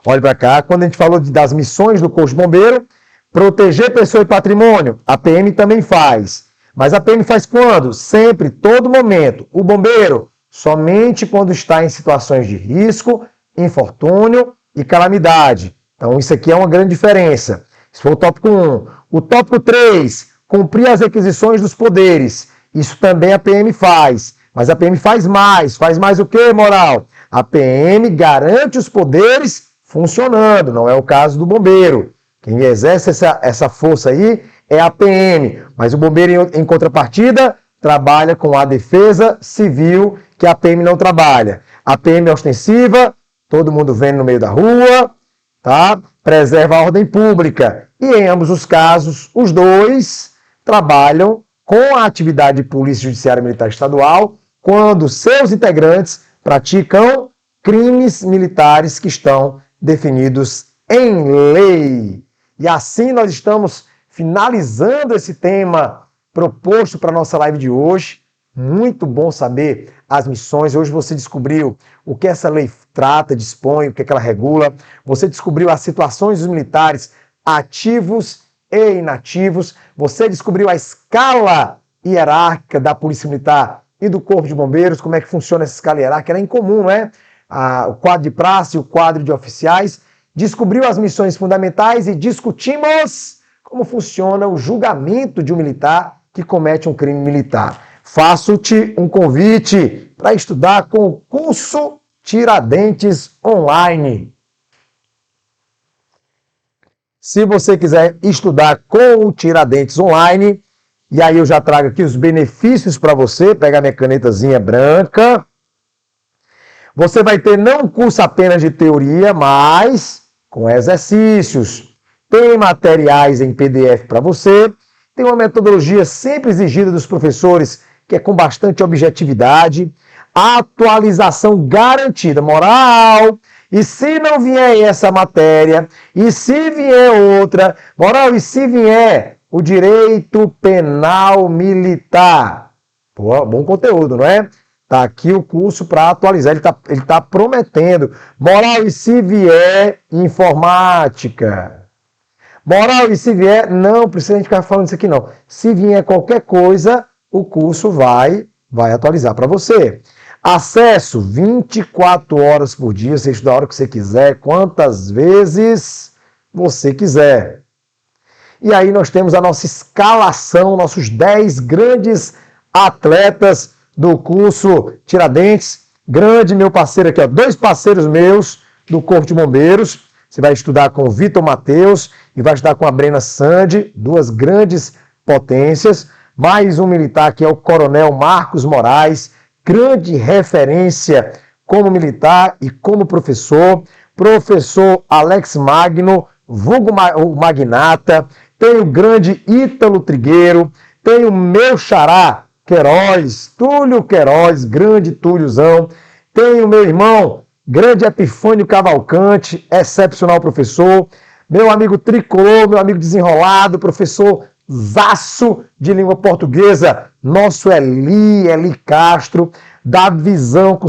olhe para cá, quando a gente falou das missões do Corpo de Bombeiro, proteger pessoa e patrimônio, a PM também faz. Mas a PM faz quando? Sempre, todo momento. O bombeiro, somente quando está em situações de risco, infortúnio e calamidade. Então isso aqui é uma grande diferença. Esse foi o tópico 1. O tópico 3, cumprir as requisições dos poderes. Isso também a PM faz, mas a PM faz mais o que, moral? A PM garante os poderes funcionando, não é o caso do bombeiro. Quem exerce essa força aí é a PM, mas o bombeiro, em contrapartida, trabalha com a defesa civil, que a PM não trabalha. A PM é ostensiva, todo mundo vendo no meio da rua, tá? Preserva a ordem pública. E em ambos os casos, os dois trabalham com a atividade de Polícia Judiciária Militar Estadual, quando seus integrantes praticam crimes militares que estão definidos em lei. E assim nós estamos finalizando esse tema proposto para a nossa live de hoje. Muito bom saber as missões. Hoje você descobriu o que essa lei trata, dispõe, o que ela regula. Você descobriu as situações dos militares ativos e inativos. Você descobriu a escala hierárquica da Polícia Militar e do Corpo de Bombeiros, como é que funciona essa escala hierárquica. Era incomum, né? O quadro de praça e o quadro de oficiais. Descobriu as missões fundamentais e discutimos como funciona o julgamento de um militar que comete um crime militar. Faço-te um convite para estudar com o curso Tiradentes Online. Se você quiser estudar com o Tiradentes Online, e aí eu já trago aqui os benefícios para você, pega a minha canetazinha branca. Você vai ter não um curso apenas de teoria, mas com exercícios. tem materiais em PDF para você, tem uma metodologia sempre exigida dos professores, que é com bastante objetividade, atualização garantida, moral. E se não vier essa matéria, e se vier outra, moral, e se vier o direito penal militar? Pô, bom conteúdo, não é? Tá aqui o curso para atualizar, ele tá prometendo. Moral, e se vier informática? Moral, e se vier, não precisa a gente ficar falando isso aqui não. Se vier qualquer coisa, o curso vai atualizar para você. Acesso 24 horas por dia, você estuda a hora que você quiser, quantas vezes você quiser. E aí nós temos a nossa escalação, nossos 10 grandes atletas do curso Tiradentes. Grande meu parceiro aqui, ó, 2 parceiros meus do Corpo de Bombeiros. Você vai estudar com o Vitor Matheus e vai estudar com a Brena Sandi, 2 grandes potências. Mais um militar que é o Coronel Marcos Moraes, grande referência como militar e como professor. Professor Alex Magno, vulgo Magnata. Tem o grande Ítalo Trigueiro. Tem o meu xará Queiroz, Túlio Queiroz, grande Túliozão. Tem o meu irmão, grande Epifânio Cavalcante, excepcional professor. Meu amigo tricolor, meu amigo desenrolado, professor zaço de língua portuguesa, nosso Eli Castro, dá visão com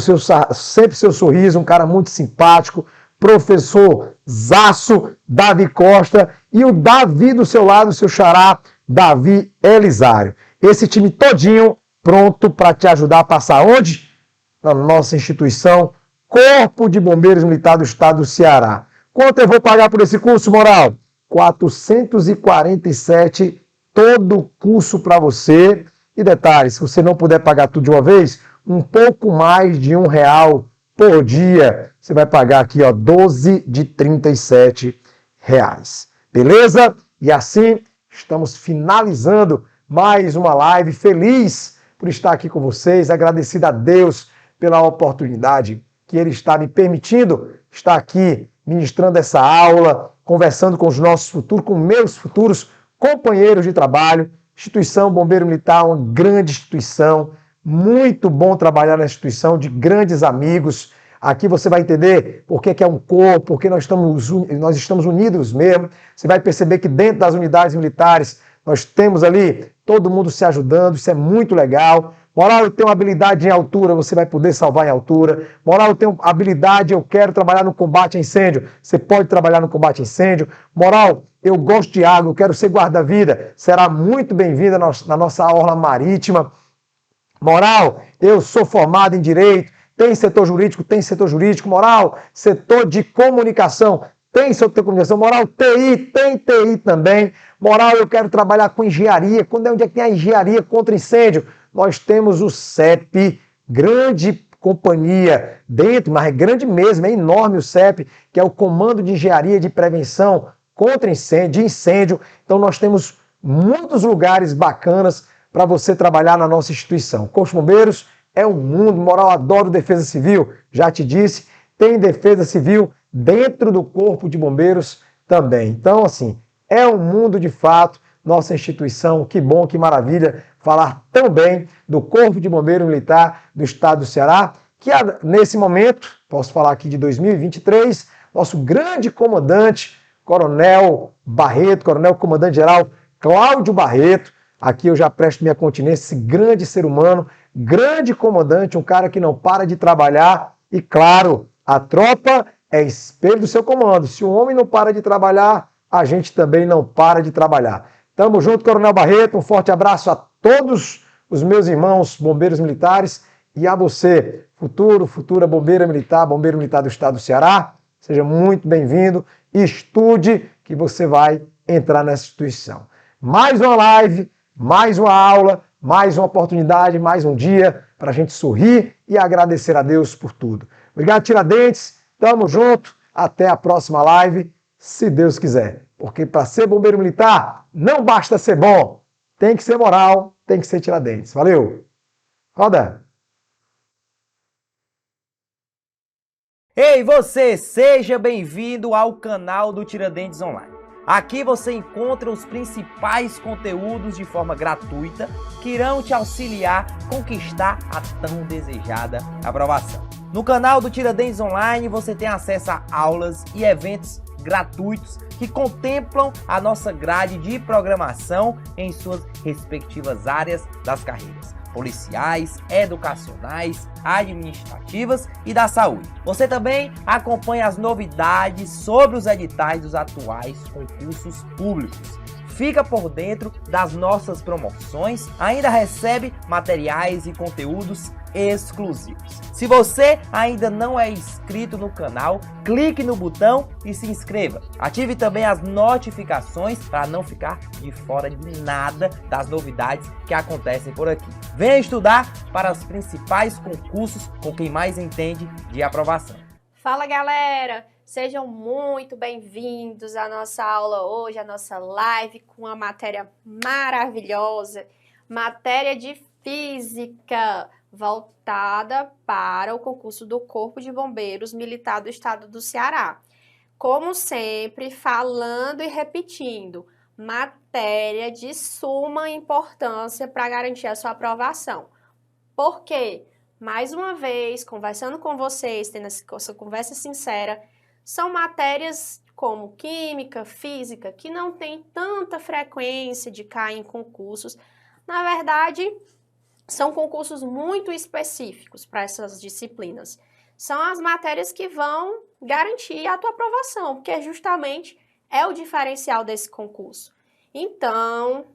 sempre seu sorriso, um cara muito simpático. Professor zaço, Davi Costa, e o Davi do seu lado, seu xará, Davi Elisário. Esse time todinho pronto para te ajudar a passar onde? Na nossa instituição, Corpo de Bombeiros Militar do Estado do Ceará. Quanto eu vou pagar por esse curso, moral? 447, todo o curso para você. E detalhe, se você não puder pagar tudo de uma vez, um pouco mais de R$1 por dia. Você vai pagar aqui, ó, 12 de R$37. Beleza? E assim, estamos finalizando mais uma live. Feliz por estar aqui com vocês, agradecido a Deus pela oportunidade que Ele está me permitindo estar aqui ministrando essa aula, conversando com os nossos futuros, com meus futuros companheiros de trabalho. Instituição Bombeiro Militar, uma grande instituição, muito bom trabalhar na instituição, de grandes amigos. Aqui você vai entender por que é um corpo, porque nós estamos unidos mesmo. Você vai perceber que dentro das unidades militares nós temos ali todo mundo se ajudando, isso é muito legal. Moral, eu tenho habilidade em altura, você vai poder salvar em altura. Moral, eu tenho habilidade, eu quero trabalhar no combate a incêndio, você pode trabalhar no combate a incêndio. Moral, eu gosto de água, eu quero ser guarda-vida, será muito bem-vinda na nossa orla marítima. Moral, eu sou formado em Direito, tem setor jurídico, moral, setor de comunicação, tem setor de comunicação, moral, TI, tem TI também, moral, eu quero trabalhar com engenharia, onde é que tem a engenharia contra incêndio? Nós temos o CEP, grande companhia dentro, mas é grande mesmo, é enorme o CEP, que é o Comando de Engenharia de Prevenção contra Incêndio, então nós temos muitos lugares bacanas para você trabalhar na nossa instituição. Corpo de Bombeiros é um mundo, moral, adoro Defesa Civil, já te disse, tem Defesa Civil dentro do Corpo de Bombeiros também. Então, assim, é um mundo de fato, nossa instituição, que bom, que maravilha falar tão bem do Corpo de Bombeiro Militar do Estado do Ceará, que nesse momento, posso falar aqui de 2023, nosso grande comandante, Coronel Barreto, Coronel Comandante-Geral Cláudio Barreto, aqui eu já presto minha continência, esse grande ser humano, grande comandante, um cara que não para de trabalhar e, claro, a tropa é espelho do seu comando. Se o homem não para de trabalhar, a gente também não para de trabalhar. Tamo junto, Coronel Barreto, um forte abraço a todos os meus irmãos bombeiros militares e a você, futura bombeiro militar do Estado do Ceará. Seja muito bem-vindo, estude que você vai entrar nessa instituição. Mais uma live, mais uma aula, mais uma oportunidade, mais um dia para a gente sorrir e agradecer a Deus por tudo. Obrigado, Tiradentes. Tamo junto. Até a próxima live, se Deus quiser. Porque para ser bombeiro militar, não basta ser bom. Tem que ser moral, tem que ser Tiradentes. Valeu. Roda.
Ei, você, seja bem-vindo ao canal do Tiradentes Online. Aqui você encontra os principais conteúdos de forma gratuita que irão te auxiliar a conquistar a tão desejada aprovação. No canal do Tiradentes Online você tem acesso a aulas e eventos gratuitos que contemplam a nossa grade de programação em suas respectivas áreas das carreiras policiais, educacionais, administrativas e da saúde. Você também acompanha as novidades sobre os editais dos atuais concursos públicos. Fica por dentro das nossas promoções, ainda recebe materiais e conteúdos exclusivos. Se você ainda não é inscrito no canal, clique no botão e se inscreva. Ative também as notificações para não ficar de fora de nada das novidades que acontecem por aqui. Venha estudar para os principais concursos com quem mais entende de aprovação.
Fala, galera! Sejam muito bem-vindos à nossa aula hoje, à nossa live com uma matéria maravilhosa, matéria de Física, voltada para o concurso do Corpo de Bombeiros Militar do Estado do Ceará. Como sempre, falando e repetindo, matéria de suma importância para garantir a sua aprovação. Por quê? Mais uma vez, conversando com vocês, tendo essa conversa sincera, são matérias como Química, Física, que não tem tanta frequência de cair em concursos. Na verdade, são concursos muito específicos para essas disciplinas. São as matérias que vão garantir a tua aprovação, porque justamente é o diferencial desse concurso. Então,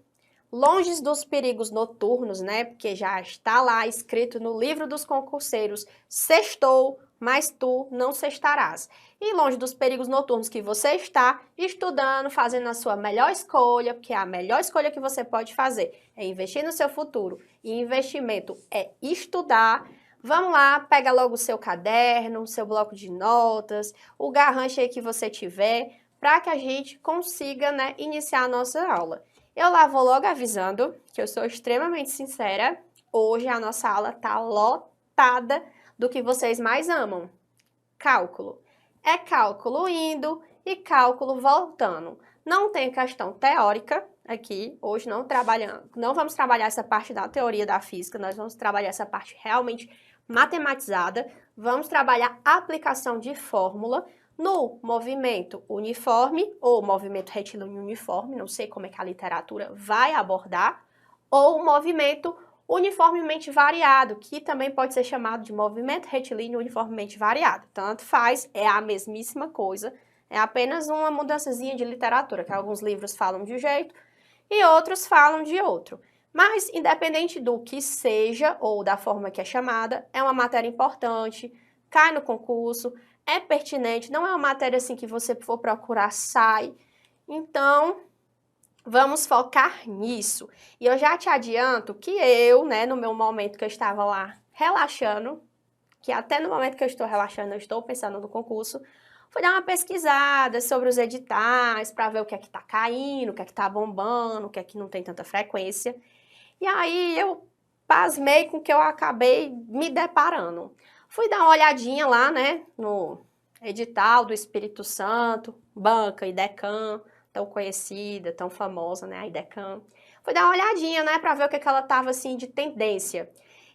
longe dos perigos noturnos, né? Porque já está lá escrito no livro dos concurseiros, sextou, mas tu não sextarás. E longe dos perigos noturnos que você está estudando, fazendo a sua melhor escolha, porque a melhor escolha que você pode fazer é investir no seu futuro. E investimento é estudar. Vamos lá, pega logo o seu caderno, o seu bloco de notas, o garrancho aí que você tiver, para que a gente consiga, né, iniciar a nossa aula. Eu lá vou logo avisando que eu sou extremamente sincera. Hoje a nossa aula está lotada do que vocês mais amam. Cálculo. É cálculo indo e cálculo voltando. Não tem questão teórica aqui. Hoje não vamos trabalhar essa parte da teoria da física, nós vamos trabalhar essa parte realmente matematizada. Vamos trabalhar a aplicação de fórmula no movimento uniforme ou movimento retilíneo uniforme, não sei como é que a literatura vai abordar, ou movimento uniformemente variado, que também pode ser chamado de movimento retilíneo uniformemente variado. Tanto faz, é a mesmíssima coisa, é apenas uma mudançazinha de literatura, que alguns livros falam de um jeito e outros falam de outro. Mas, independente do que seja ou da forma que é chamada, é uma matéria importante, cai no concurso, é pertinente, não é uma matéria assim que você for procurar, sai. Então, vamos focar nisso. E eu já te adianto que eu, né, no meu momento que eu estava lá relaxando, que até no momento que eu estou relaxando, eu estou pensando no concurso, fui dar uma pesquisada sobre os editais, para ver o que é que tá caindo, o que é que tá bombando, o que é que não tem tanta frequência. E aí eu pasmei com o que eu acabei me deparando. Fui dar uma olhadinha lá, né, no edital do Espírito Santo, banca IDECAM, tão conhecida, tão famosa, né, a IDECAM. Fui dar uma olhadinha, né, para ver o que ela tava, assim, de tendência.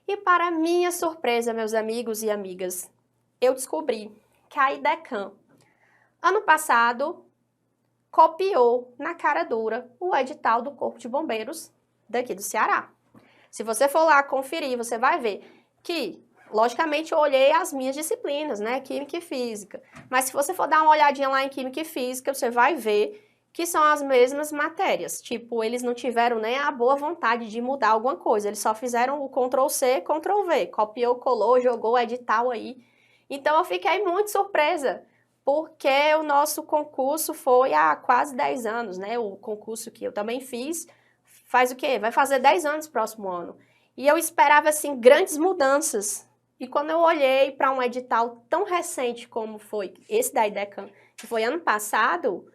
E para minha surpresa, meus amigos e amigas, eu descobri que a IDECAM, ano passado, copiou na cara dura o edital do Corpo de Bombeiros daqui do Ceará. Se você for lá conferir, você vai ver que, logicamente, eu olhei as minhas disciplinas, né, Química e Física. Mas se você for dar uma olhadinha lá em Química e Física, você vai ver que são as mesmas matérias. Tipo, eles não tiveram nem a boa vontade de mudar alguma coisa. Eles só fizeram o Ctrl+C, Ctrl+V. Copiou, colou, jogou o edital aí. Então, eu fiquei muito surpresa, porque o nosso concurso foi há quase 10 anos, né? O concurso que eu também fiz faz o quê? Vai fazer 10 anos próximo ano. E eu esperava, assim, grandes mudanças. E quando eu olhei para um edital tão recente como foi esse da IDECAM, que foi ano passado,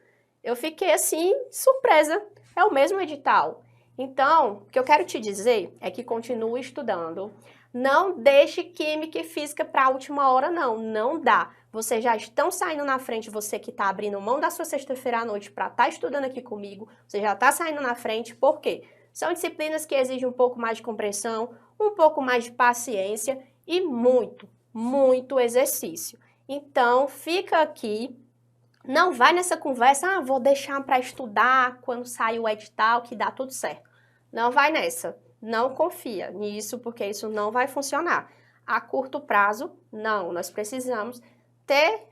eu fiquei, assim, surpresa. É o mesmo edital. Então, o que eu quero te dizer é que continue estudando. Não deixe Química e Física para a última hora, não. Não dá. vocês já estão saindo na frente, você que está abrindo mão da sua sexta-feira à noite para estar estudando aqui comigo, você já está saindo na frente, por quê? São disciplinas que exigem um pouco mais de compreensão, um pouco mais de paciência e muito, muito exercício. Então, fica aqui, não vai nessa conversa, vou deixar para estudar quando sair o edital que dá tudo certo. Não vai nessa, não confia nisso, porque isso não vai funcionar. A curto prazo, não, nós precisamos ter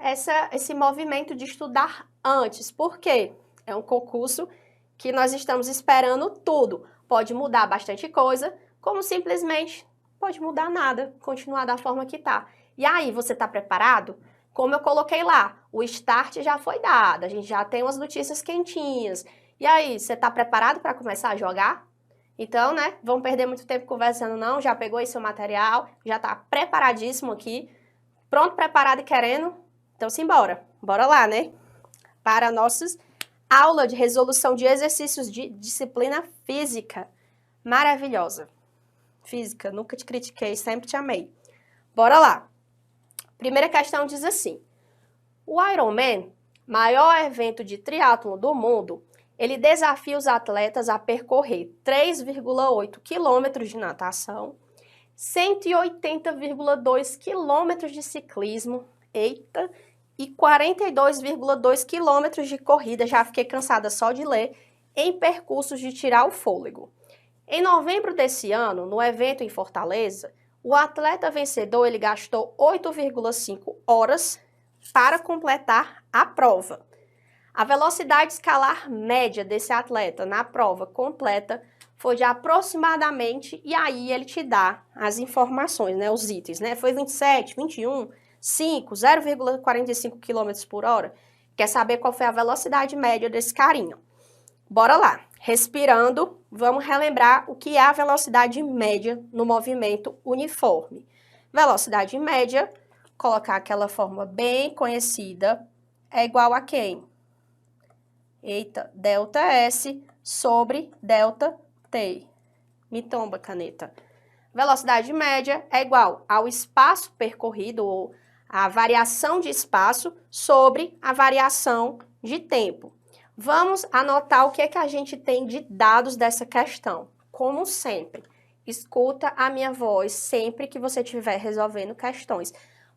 esse movimento de estudar antes. Por quê? É um concurso que nós estamos esperando tudo. Pode mudar bastante coisa, como simplesmente pode mudar nada, continuar da forma que está. E aí, você está preparado? Como eu coloquei lá, o start já foi dado, a gente já tem umas notícias quentinhas. E aí, você está preparado para começar a jogar? Então, né, vamos perder muito tempo conversando não, já pegou aí seu material, já está preparadíssimo aqui, pronto, preparado e querendo? Então, simbora. Bora lá, né? Para a nossa aula de resolução de exercícios de disciplina física. Maravilhosa. Física, nunca te critiquei, sempre te amei. Bora lá. Primeira questão diz assim: o Ironman, maior evento de triatlon do mundo, ele desafia os atletas a percorrer 3,8 quilômetros de natação, 180,2 quilômetros de ciclismo, eita, e 42,2 quilômetros de corrida, já fiquei cansada só de ler, em percursos de tirar o fôlego. Em novembro desse ano, no evento em Fortaleza, o atleta vencedor ele gastou 8,5 horas para completar a prova. A velocidade escalar média desse atleta na prova completa foi de aproximadamente, e aí ele te dá as informações, né, os itens, né? Foi 27, 21, 5, 0,45 km por hora. Quer saber qual foi a velocidade média desse carinha? Bora lá. Respirando, vamos relembrar o que é a velocidade média no movimento uniforme. Velocidade média, colocar aquela fórmula bem conhecida, é igual a quem? Eita, delta S sobre delta T. Me tomba, caneta. Velocidade média é igual ao espaço percorrido, ou a variação de espaço sobre a variação de tempo. Vamos anotar o que é que a gente tem de dados dessa questão. Como sempre, escuta a minha voz sempre que você estiver resolvendo questões.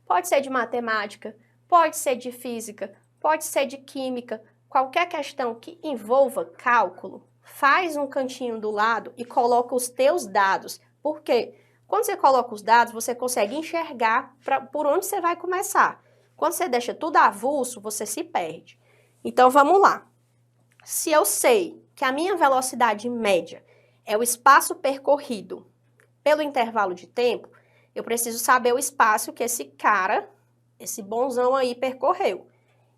Pode ser de matemática, pode ser de física, pode ser de química, qualquer questão que envolva cálculo, faz um cantinho do lado e coloca os teus dados. Por quê? Quando você coloca os dados, você consegue enxergar por onde você vai começar. Quando você deixa tudo avulso, você se perde. Então, vamos lá. Se eu sei que a minha velocidade média é o espaço percorrido pelo intervalo de tempo, eu preciso saber o espaço que esse cara, esse bonzão aí, percorreu.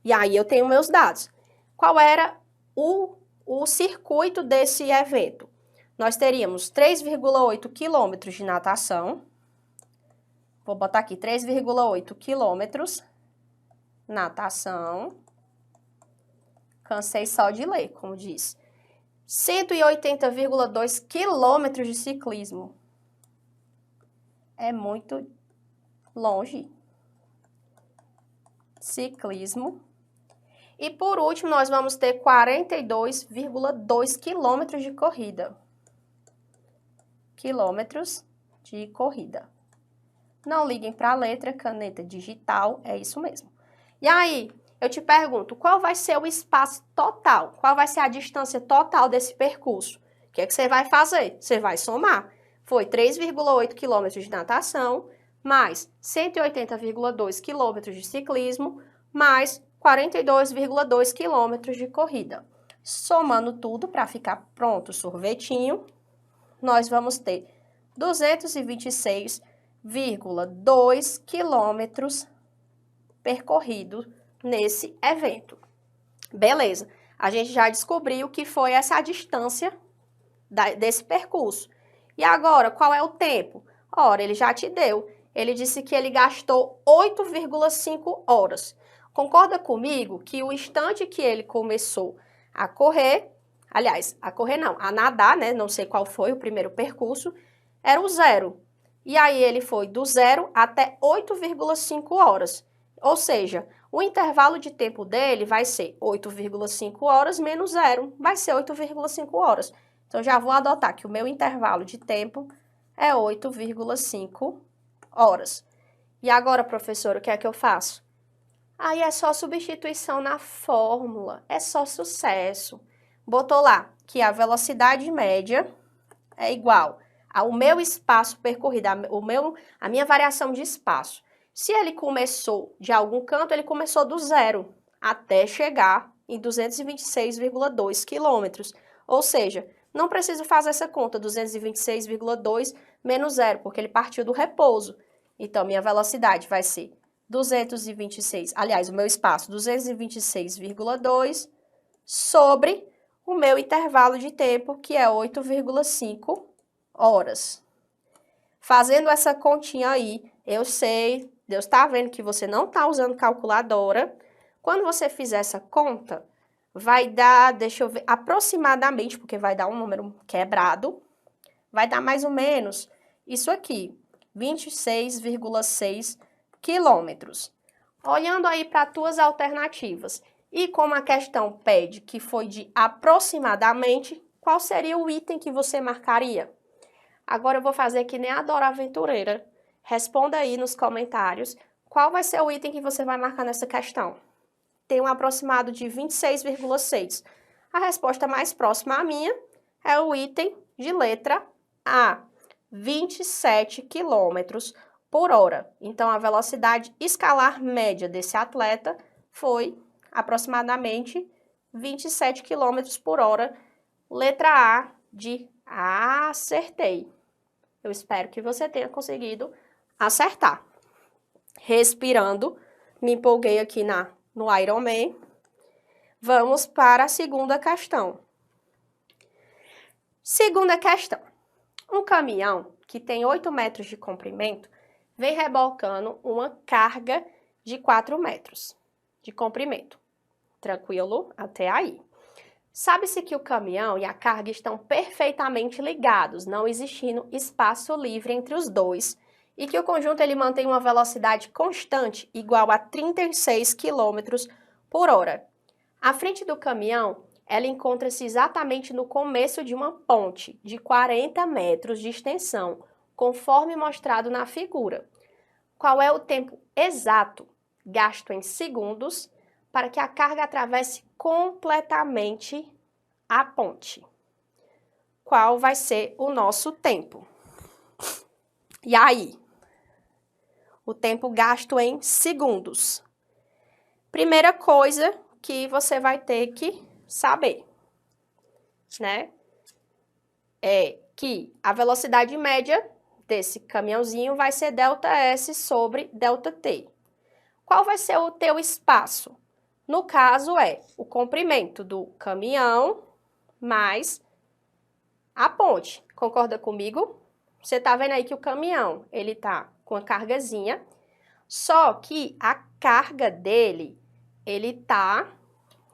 E aí eu tenho meus dados. Qual era o circuito desse evento? Nós teríamos 3,8 quilômetros de natação. Vou botar aqui 3,8 quilômetros. Natação. Cansei só de ler, como diz. 180,2 quilômetros de ciclismo. É muito longe. Ciclismo. E por último, nós vamos ter 42,2 quilômetros de corrida. Quilômetros de corrida. Não liguem para a letra, caneta digital, é isso mesmo. E aí, eu te pergunto, qual vai ser o espaço total? Qual vai ser a distância total desse percurso? O que é que você vai fazer? Você vai somar. Foi 3,8 quilômetros de natação, mais 180,2 quilômetros de ciclismo, mais 42,2 quilômetros de corrida. Somando tudo para ficar pronto o sorvetinho, nós vamos ter 226,2 quilômetros percorridos nesse evento. Beleza, a gente já descobriu que foi essa a distância desse percurso. E agora, qual é o tempo? Ora, ele já te deu. Ele disse que ele gastou 8,5 horas. Concorda comigo que o instante que ele começou a correr, aliás, a nadar, né? Não sei qual foi o primeiro percurso, era o 0. E aí ele foi do 0 até 8,5 horas. Ou seja, o intervalo de tempo dele vai ser 8,5 horas menos 0, vai ser 8,5 horas. Então, já vou adotar que o meu intervalo de tempo é 8,5 horas. E agora, professora, o que é que eu faço? Aí é só substituição na fórmula, é só sucesso. Botou lá que a velocidade média é igual ao meu espaço percorrido, a minha variação de espaço. Se ele começou de algum canto, ele começou do zero até chegar em 226,2 quilômetros. Ou seja, não preciso fazer essa conta, 226,2 menos zero, porque ele partiu do repouso. Então, minha velocidade vai ser 226, aliás, o meu espaço, 226,2 sobre o meu intervalo de tempo, que é 8,5 horas. Fazendo essa continha aí, eu sei, Deus está vendo que você não está usando calculadora. Quando você fizer essa conta, vai dar, deixa eu ver, aproximadamente, porque vai dar um número quebrado, vai dar mais ou menos isso aqui, 26,6 quilômetros. Olhando aí para as tuas alternativas, e como a questão pede que foi de aproximadamente, qual seria o item que você marcaria? Agora eu vou fazer que nem a Dora Aventureira. Responda aí nos comentários qual vai ser o item que você vai marcar nessa questão. Tem um aproximado de 26,6. A resposta mais próxima à minha é o item de letra A, 27 km por hora. Então, a velocidade escalar média desse atleta foi aproximadamente 27 km por hora. Letra A de acertei. Eu espero que você tenha conseguido acertar. Respirando, me empolguei aqui no Ironman. Vamos para a segunda questão. Segunda questão. Um caminhão que tem 8 metros de comprimento vem rebocando uma carga de 4 metros de comprimento. Tranquilo? Até aí. Sabe-se que o caminhão e a carga estão perfeitamente ligados, não existindo espaço livre entre os dois, e que o conjunto ele mantém uma velocidade constante igual a 36 km por hora. A frente do caminhão, ela encontra-se exatamente no começo de uma ponte de 40 metros de extensão, conforme mostrado na figura. Qual é o tempo exato, gasto em segundos, para que a carga atravesse completamente a ponte? Qual vai ser o nosso tempo? E aí? O tempo gasto em segundos. Primeira coisa que você vai ter que saber, né? É que a velocidade média desse caminhãozinho vai ser ΔS sobre ΔT. Qual vai ser o teu espaço? No caso, é o comprimento do caminhão mais a ponte. Concorda comigo? Você tá vendo aí que o caminhão, ele tá com a cargazinha, só que a carga dele, ele tá,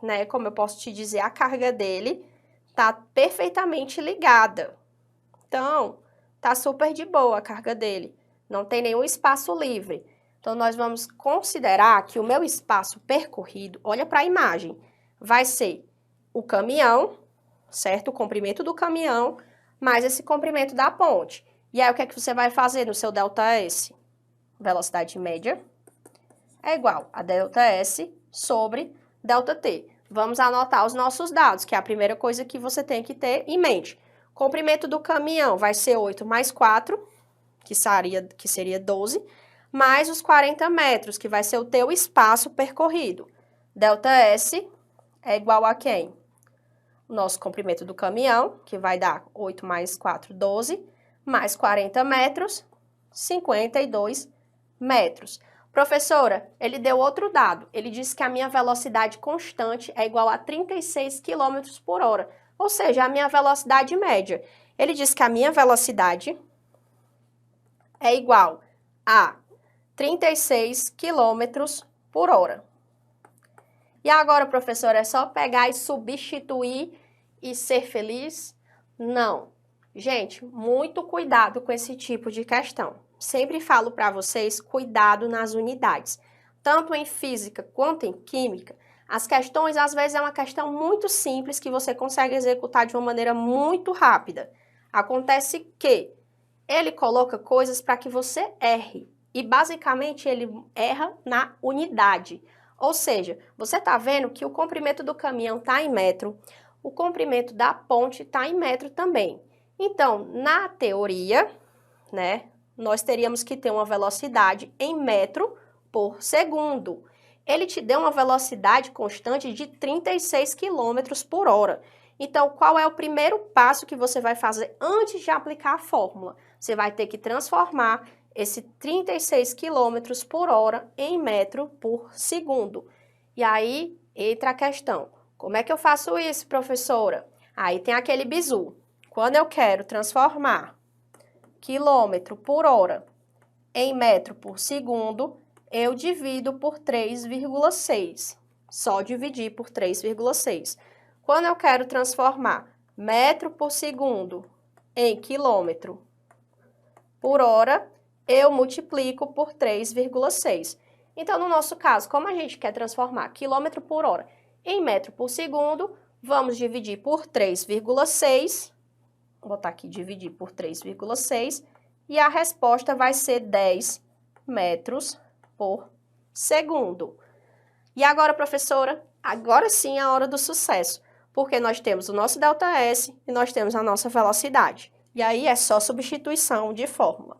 né, como eu posso te dizer, a carga dele tá perfeitamente ligada. Então, tá super de boa a carga dele, não tem nenhum espaço livre. Então, nós vamos considerar que o meu espaço percorrido, olha para a imagem, vai ser o caminhão, certo? O comprimento do caminhão, mais esse comprimento da ponte. E aí, o que é que você vai fazer no seu ΔS? Velocidade média é igual a ΔS sobre ΔT. Vamos anotar os nossos dados, que é a primeira coisa que você tem que ter em mente. Comprimento do caminhão vai ser 8 mais 4, que seria 12, mais os 40 metros, que vai ser o teu espaço percorrido. ΔS é igual a quem? O nosso comprimento do caminhão, que vai dar 8 mais 4, 12, mais 40 metros, 52 metros. Professora, ele deu outro dado. Ele disse que a minha velocidade constante é igual a 36 km por hora, ou seja, a minha velocidade média. Ele disse que a minha velocidade é igual a 36 km por hora. E agora, professora, é só pegar e substituir e ser feliz? Não. Gente, muito cuidado com esse tipo de questão. Sempre falo para vocês, cuidado nas unidades. tanto em física quanto em química, as questões às vezes é uma questão muito simples que você consegue executar de uma maneira muito rápida. Acontece que ele coloca coisas para que você erre e basicamente ele erra na unidade. Ou seja, você está vendo que o comprimento do caminhão está em metro, o comprimento da ponte está em metro também. Então, na teoria, né, nós teríamos que ter uma velocidade em metro por segundo. Ele te deu uma velocidade constante de 36 km por hora. Então, qual é o primeiro passo que você vai fazer antes de aplicar a fórmula? Você vai ter que transformar esse 36 km por hora em metro por segundo. E aí entra a questão, como é que eu faço isso, professora? Aí tem aquele bizu. Quando eu quero transformar quilômetro por hora em metro por segundo, eu divido por 3,6. Só dividir por 3,6. Quando eu quero transformar metro por segundo em quilômetro por hora, eu multiplico por 3,6. Então, no nosso caso, como a gente quer transformar quilômetro por hora em metro por segundo, vamos dividir por 3,6. Vou botar aqui dividir por 3,6 e a resposta vai ser 10 metros por segundo. E agora, professora, agora sim é a hora do sucesso, porque nós temos o nosso ΔS e nós temos a nossa velocidade. E aí é só substituição de fórmula.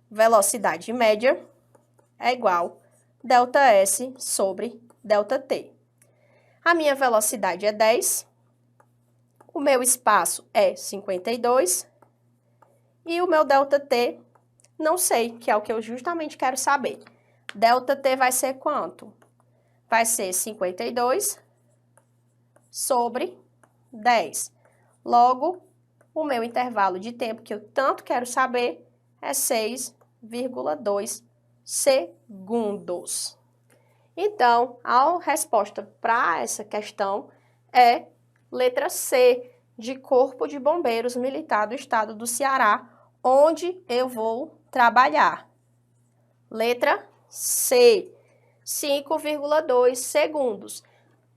Velocidade média é igual ΔS sobre ΔT. A minha velocidade é 10, o meu espaço é 52 e o meu ΔT não sei, que é o que eu justamente quero saber. ΔT vai ser quanto? Vai ser 52 sobre 10. Logo, o meu intervalo de tempo que eu tanto quero saber é 6,2 segundos. Então, a resposta para essa questão é letra C, de Corpo de Bombeiros Militar do Estado do Ceará, onde eu vou trabalhar. Letra C, 5,2 segundos.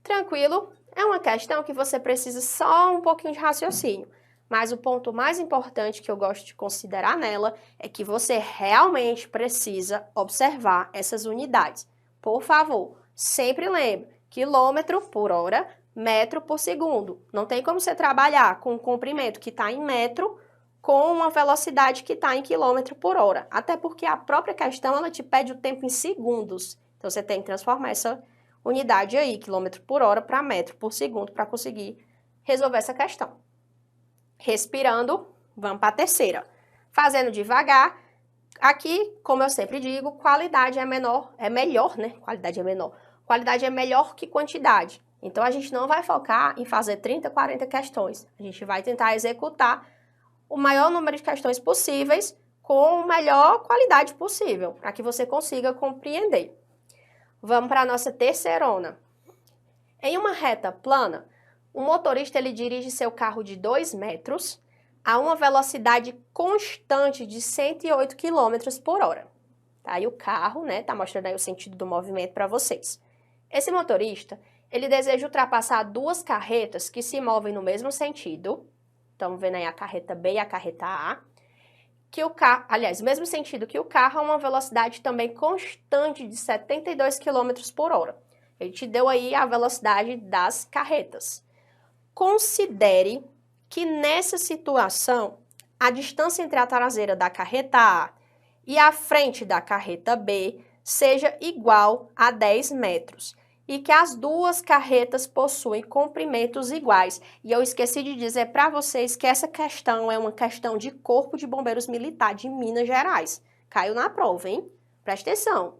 Tranquilo? É uma questão que você precisa só um pouquinho de raciocínio. Mas o ponto mais importante que eu gosto de considerar nela é que você realmente precisa observar essas unidades. Por favor, sempre lembre, quilômetro por hora, metro por segundo. Não tem como você trabalhar com um comprimento que está em metro com uma velocidade que está em quilômetro por hora. Até porque a própria questão, ela te pede o tempo em segundos. Então, você tem que transformar essa unidade aí, quilômetro por hora, para metro por segundo, para conseguir resolver essa questão. Respirando, vamos para a terceira. Fazendo devagar. Aqui, como eu sempre digo, qualidade é melhor, né? Qualidade é menor. Qualidade é melhor que quantidade. Então, a gente não vai focar em fazer 30, 40 questões. A gente vai tentar executar o maior número de questões possíveis com a melhor qualidade possível, para que você consiga compreender. Vamos para a nossa terceirona. Em uma reta plana, o motorista ele dirige seu carro de 2 metros a uma velocidade constante de 108 km por hora. Tá aí o carro, né? Tá mostrando aí o sentido do movimento para vocês. Esse motorista, ele deseja ultrapassar 2 carretas que se movem no mesmo sentido. Estamos vendo aí a carreta B e a carreta A. Que o carro, aliás, mesmo sentido que o carro, a uma velocidade também constante de 72 km por hora. Ele te deu aí a velocidade das carretas. Considere que nessa situação, a distância entre a traseira da carreta A e a frente da carreta B seja igual a 10 metros. E que as duas carretas possuem comprimentos iguais. E eu esqueci de dizer para vocês que essa questão é uma questão de Corpo de Bombeiros Militar de Minas Gerais. Caiu na prova, hein? Presta atenção.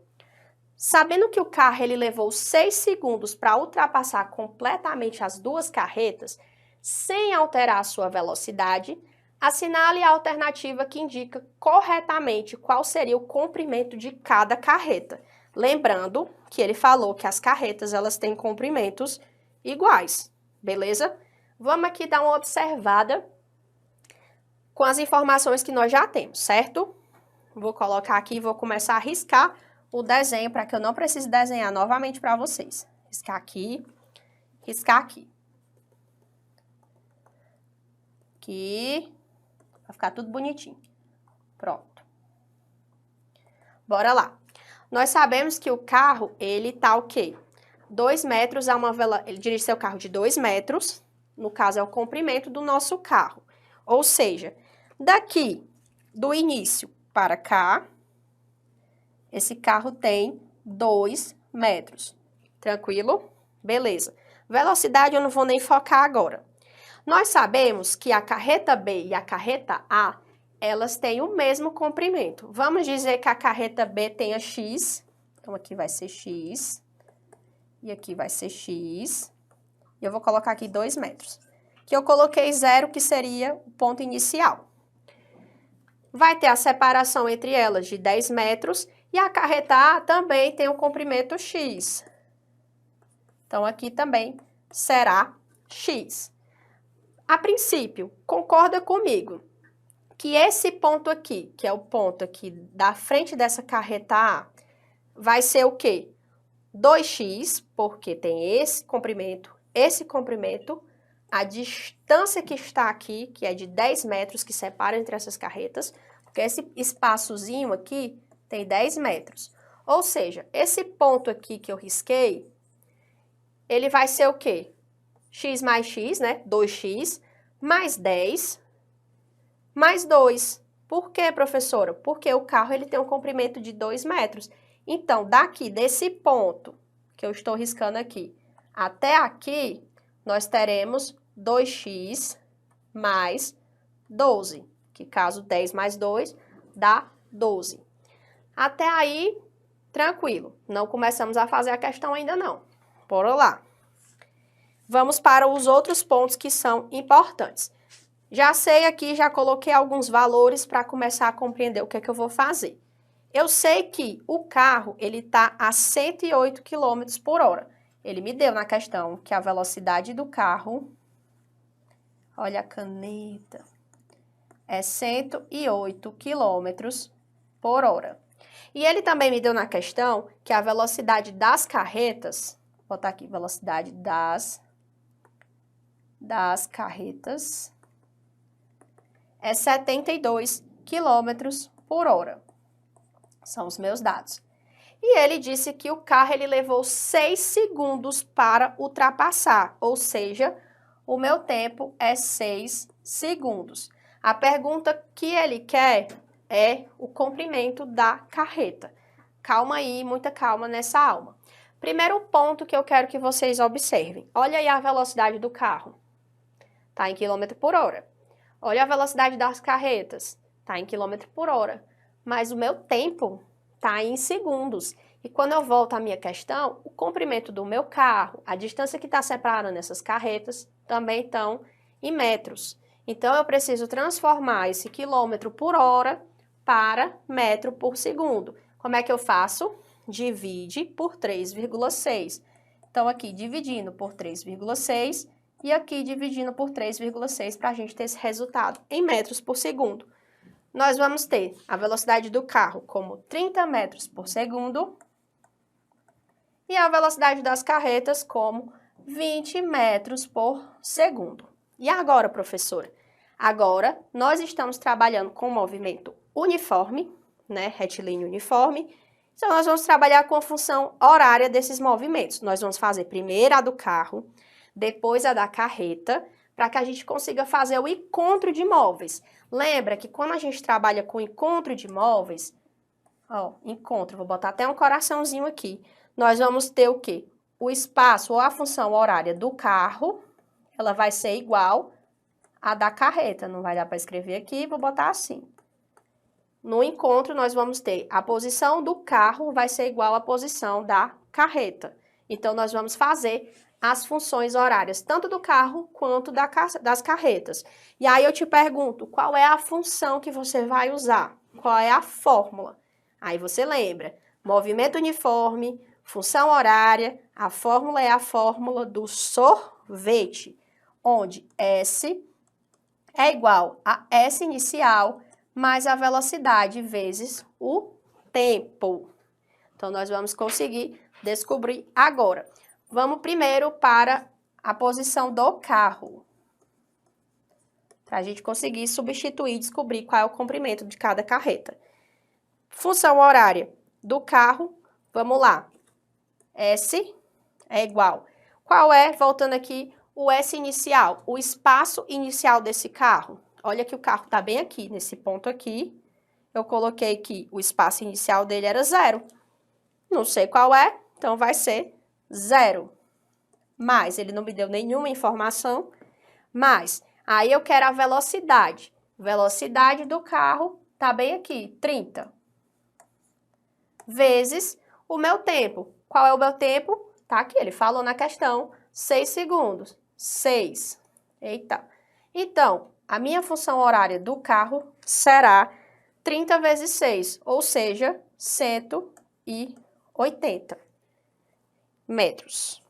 Sabendo que o carro ele levou 6 segundos para ultrapassar completamente as duas carretas, sem alterar a sua velocidade, assinale a alternativa que indica corretamente qual seria o comprimento de cada carreta. Lembrando que ele falou que as carretas elas têm comprimentos iguais, beleza? Vamos aqui dar uma observada com as informações que nós já temos, certo? Vou colocar aqui e vou começar a riscar o desenho para que eu não precise desenhar novamente para vocês. Riscar aqui, riscar aqui. Aqui, vai ficar tudo bonitinho. Pronto. Bora lá. Nós sabemos que o carro, ele tá o quê? 2 metros a uma velocidade, ele dirige seu carro de 2 metros, no caso é o comprimento do nosso carro. Ou seja, daqui do início para cá, esse carro tem 2 metros. Tranquilo? Beleza. Velocidade eu não vou nem focar agora. Nós sabemos que a carreta B e a carreta A, elas têm o mesmo comprimento. Vamos dizer que a carreta B tenha X. Então, aqui vai ser X. E aqui vai ser X. E eu vou colocar aqui 2 metros. Que eu coloquei 0, que seria o ponto inicial. Vai ter a separação entre elas de 10 metros. E a carreta A também tem o comprimento X. Então, aqui também será X. A princípio, concorda comigo que esse ponto aqui, que é o ponto aqui da frente dessa carreta A, vai ser o quê? 2x, porque tem esse comprimento, a distância que está aqui, que é de 10 metros, que separa entre essas carretas, porque esse espaçozinho aqui tem 10 metros. Ou seja, esse ponto aqui que eu risquei, ele vai ser o quê? X mais x, né? 2x, mais 10, mais 2. Por quê, professora? Porque o carro ele tem um comprimento de 2 metros. Então, daqui desse ponto que eu estou riscando aqui até aqui, nós teremos 2x mais 12, que caso 10 mais 2 dá 12. Até aí, tranquilo. Não começamos a fazer a questão ainda não. Bora lá. Vamos para os outros pontos que são importantes. Já sei aqui, já coloquei alguns valores para começar a compreender o que é que eu vou fazer. Eu sei que o carro, ele está a 108 km por hora. Ele me deu na questão que a velocidade do carro, olha a caneta, é 108 km por hora. E ele também me deu na questão que a velocidade das carretas, vou botar aqui, velocidade das carretas é 72 km por hora. São os meus dados. E ele disse que o carro ele levou 6 segundos para ultrapassar, ou seja, o meu tempo é 6 segundos. A pergunta que ele quer é o comprimento da carreta. Calma aí, muita calma nessa aula. Primeiro ponto que eu quero que vocês observem. Olha aí a velocidade do carro. Está em quilômetro por hora. Olha a velocidade das carretas. Está em quilômetro por hora. Mas o meu tempo está em segundos. E quando eu volto à minha questão, o comprimento do meu carro, a distância que está separando essas carretas, também estão em metros. Então, eu preciso transformar esse quilômetro por hora para metro por segundo. Como é que eu faço? Divide por 3,6. Então, aqui dividindo por 3,6 e aqui dividindo por 3,6 para a gente ter esse resultado em metros por segundo. Nós vamos ter a velocidade do carro como 30 metros por segundo e a velocidade das carretas como 20 metros por segundo. E agora, professora? Agora, nós estamos trabalhando com movimento uniforme, né, retilíneo uniforme. Então, nós vamos trabalhar com a função horária desses movimentos. Nós vamos fazer primeiro a do carro, depois a da carreta, para que a gente consiga fazer o encontro de móveis. Lembra que quando a gente trabalha com encontro de móveis, ó, encontro, vou botar até um coraçãozinho aqui, nós vamos ter o quê? O espaço ou a função horária do carro, ela vai ser igual à da carreta. Não vai dar para escrever aqui, vou botar assim. No encontro, nós vamos ter a posição do carro vai ser igual à posição da carreta. Então, nós vamos fazer as funções horárias, tanto do carro quanto das carretas. E aí eu te pergunto, qual é a função que você vai usar? Qual é a fórmula? Aí você lembra, movimento uniforme, função horária, a fórmula é a fórmula do sorvete, onde S é igual a S inicial mais a velocidade vezes o tempo. Então, nós vamos conseguir descobrir agora. Vamos primeiro para a posição do carro. Para a gente conseguir substituir e descobrir qual é o comprimento de cada carreta. Função horária do carro, vamos lá. S é igual. Qual é, voltando aqui, o S inicial? O espaço inicial desse carro. Olha que o carro está bem aqui, nesse ponto aqui. Eu coloquei que o espaço inicial dele era 0. Não sei qual é, então vai ser 0. Mas ele não me deu nenhuma informação. Mas aí eu quero a velocidade. Velocidade do carro está bem aqui, 30. Vezes o meu tempo. Qual é o meu tempo? Tá aqui, ele falou na questão, 6 segundos. 6. Eita. Então, a minha função horária do carro será 30 vezes 6, ou seja, 180 metros.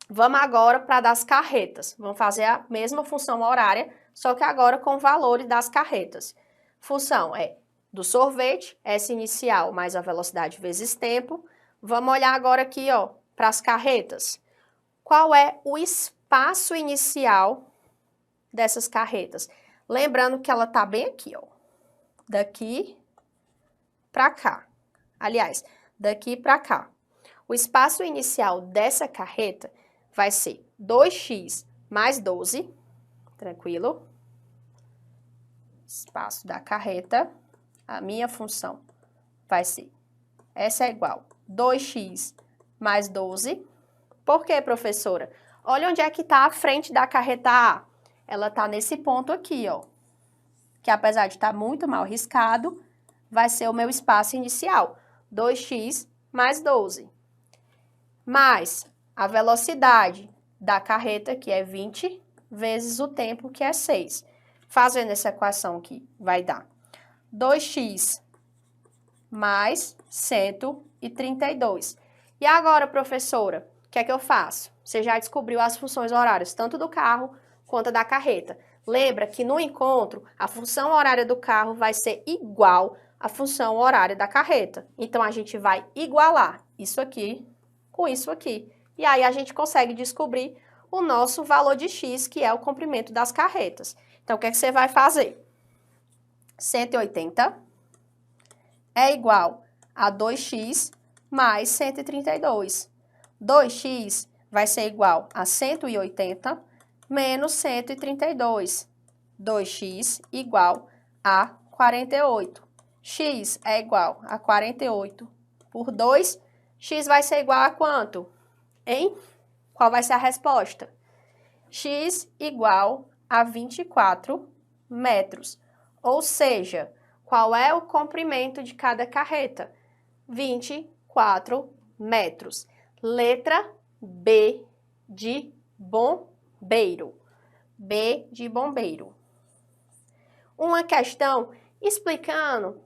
Vamos agora para das carretas. Vamos fazer a mesma função horária, só que agora com valores das carretas. Função é do sorvete, S inicial mais a velocidade vezes tempo. Vamos olhar agora aqui, ó, para as carretas. Qual é o espaço inicial dessas carretas? Lembrando que ela tá bem aqui, ó. Daqui para cá. Aliás, daqui para cá. O espaço inicial dessa carreta vai ser 2x mais 12. Tranquilo? Espaço da carreta. A minha função vai ser, essa é igual 2x mais 12. Por quê, professora? Olha onde é que está a frente da carreta A. Ela está nesse ponto aqui, ó. Que apesar de estar muito mal riscado, vai ser o meu espaço inicial. 2x mais 12. Mais a velocidade da carreta, que é 20, vezes o tempo, que é 6. Fazendo essa equação aqui, vai dar 2x mais 132. E agora, professora, o que é que eu faço? Você já descobriu as funções horárias, tanto do carro quanto da carreta. Lembra que no encontro, a função horária do carro vai ser igual à função horária da carreta. Então, a gente vai igualar isso aqui com isso aqui. E aí, a gente consegue descobrir o nosso valor de x, que é o comprimento das carretas. Então, o que é que você vai fazer? 180 é igual a 2x mais 132. 2x vai ser igual a 180 menos 132. 2x igual a 48. X é igual a 48 por 2. X vai ser igual a quanto? Hein? Qual vai ser a resposta? X igual a 24 metros. Ou seja, qual é o comprimento de cada carreta? 24 metros. Letra B de bombeiro. B de bombeiro. Uma questão explicando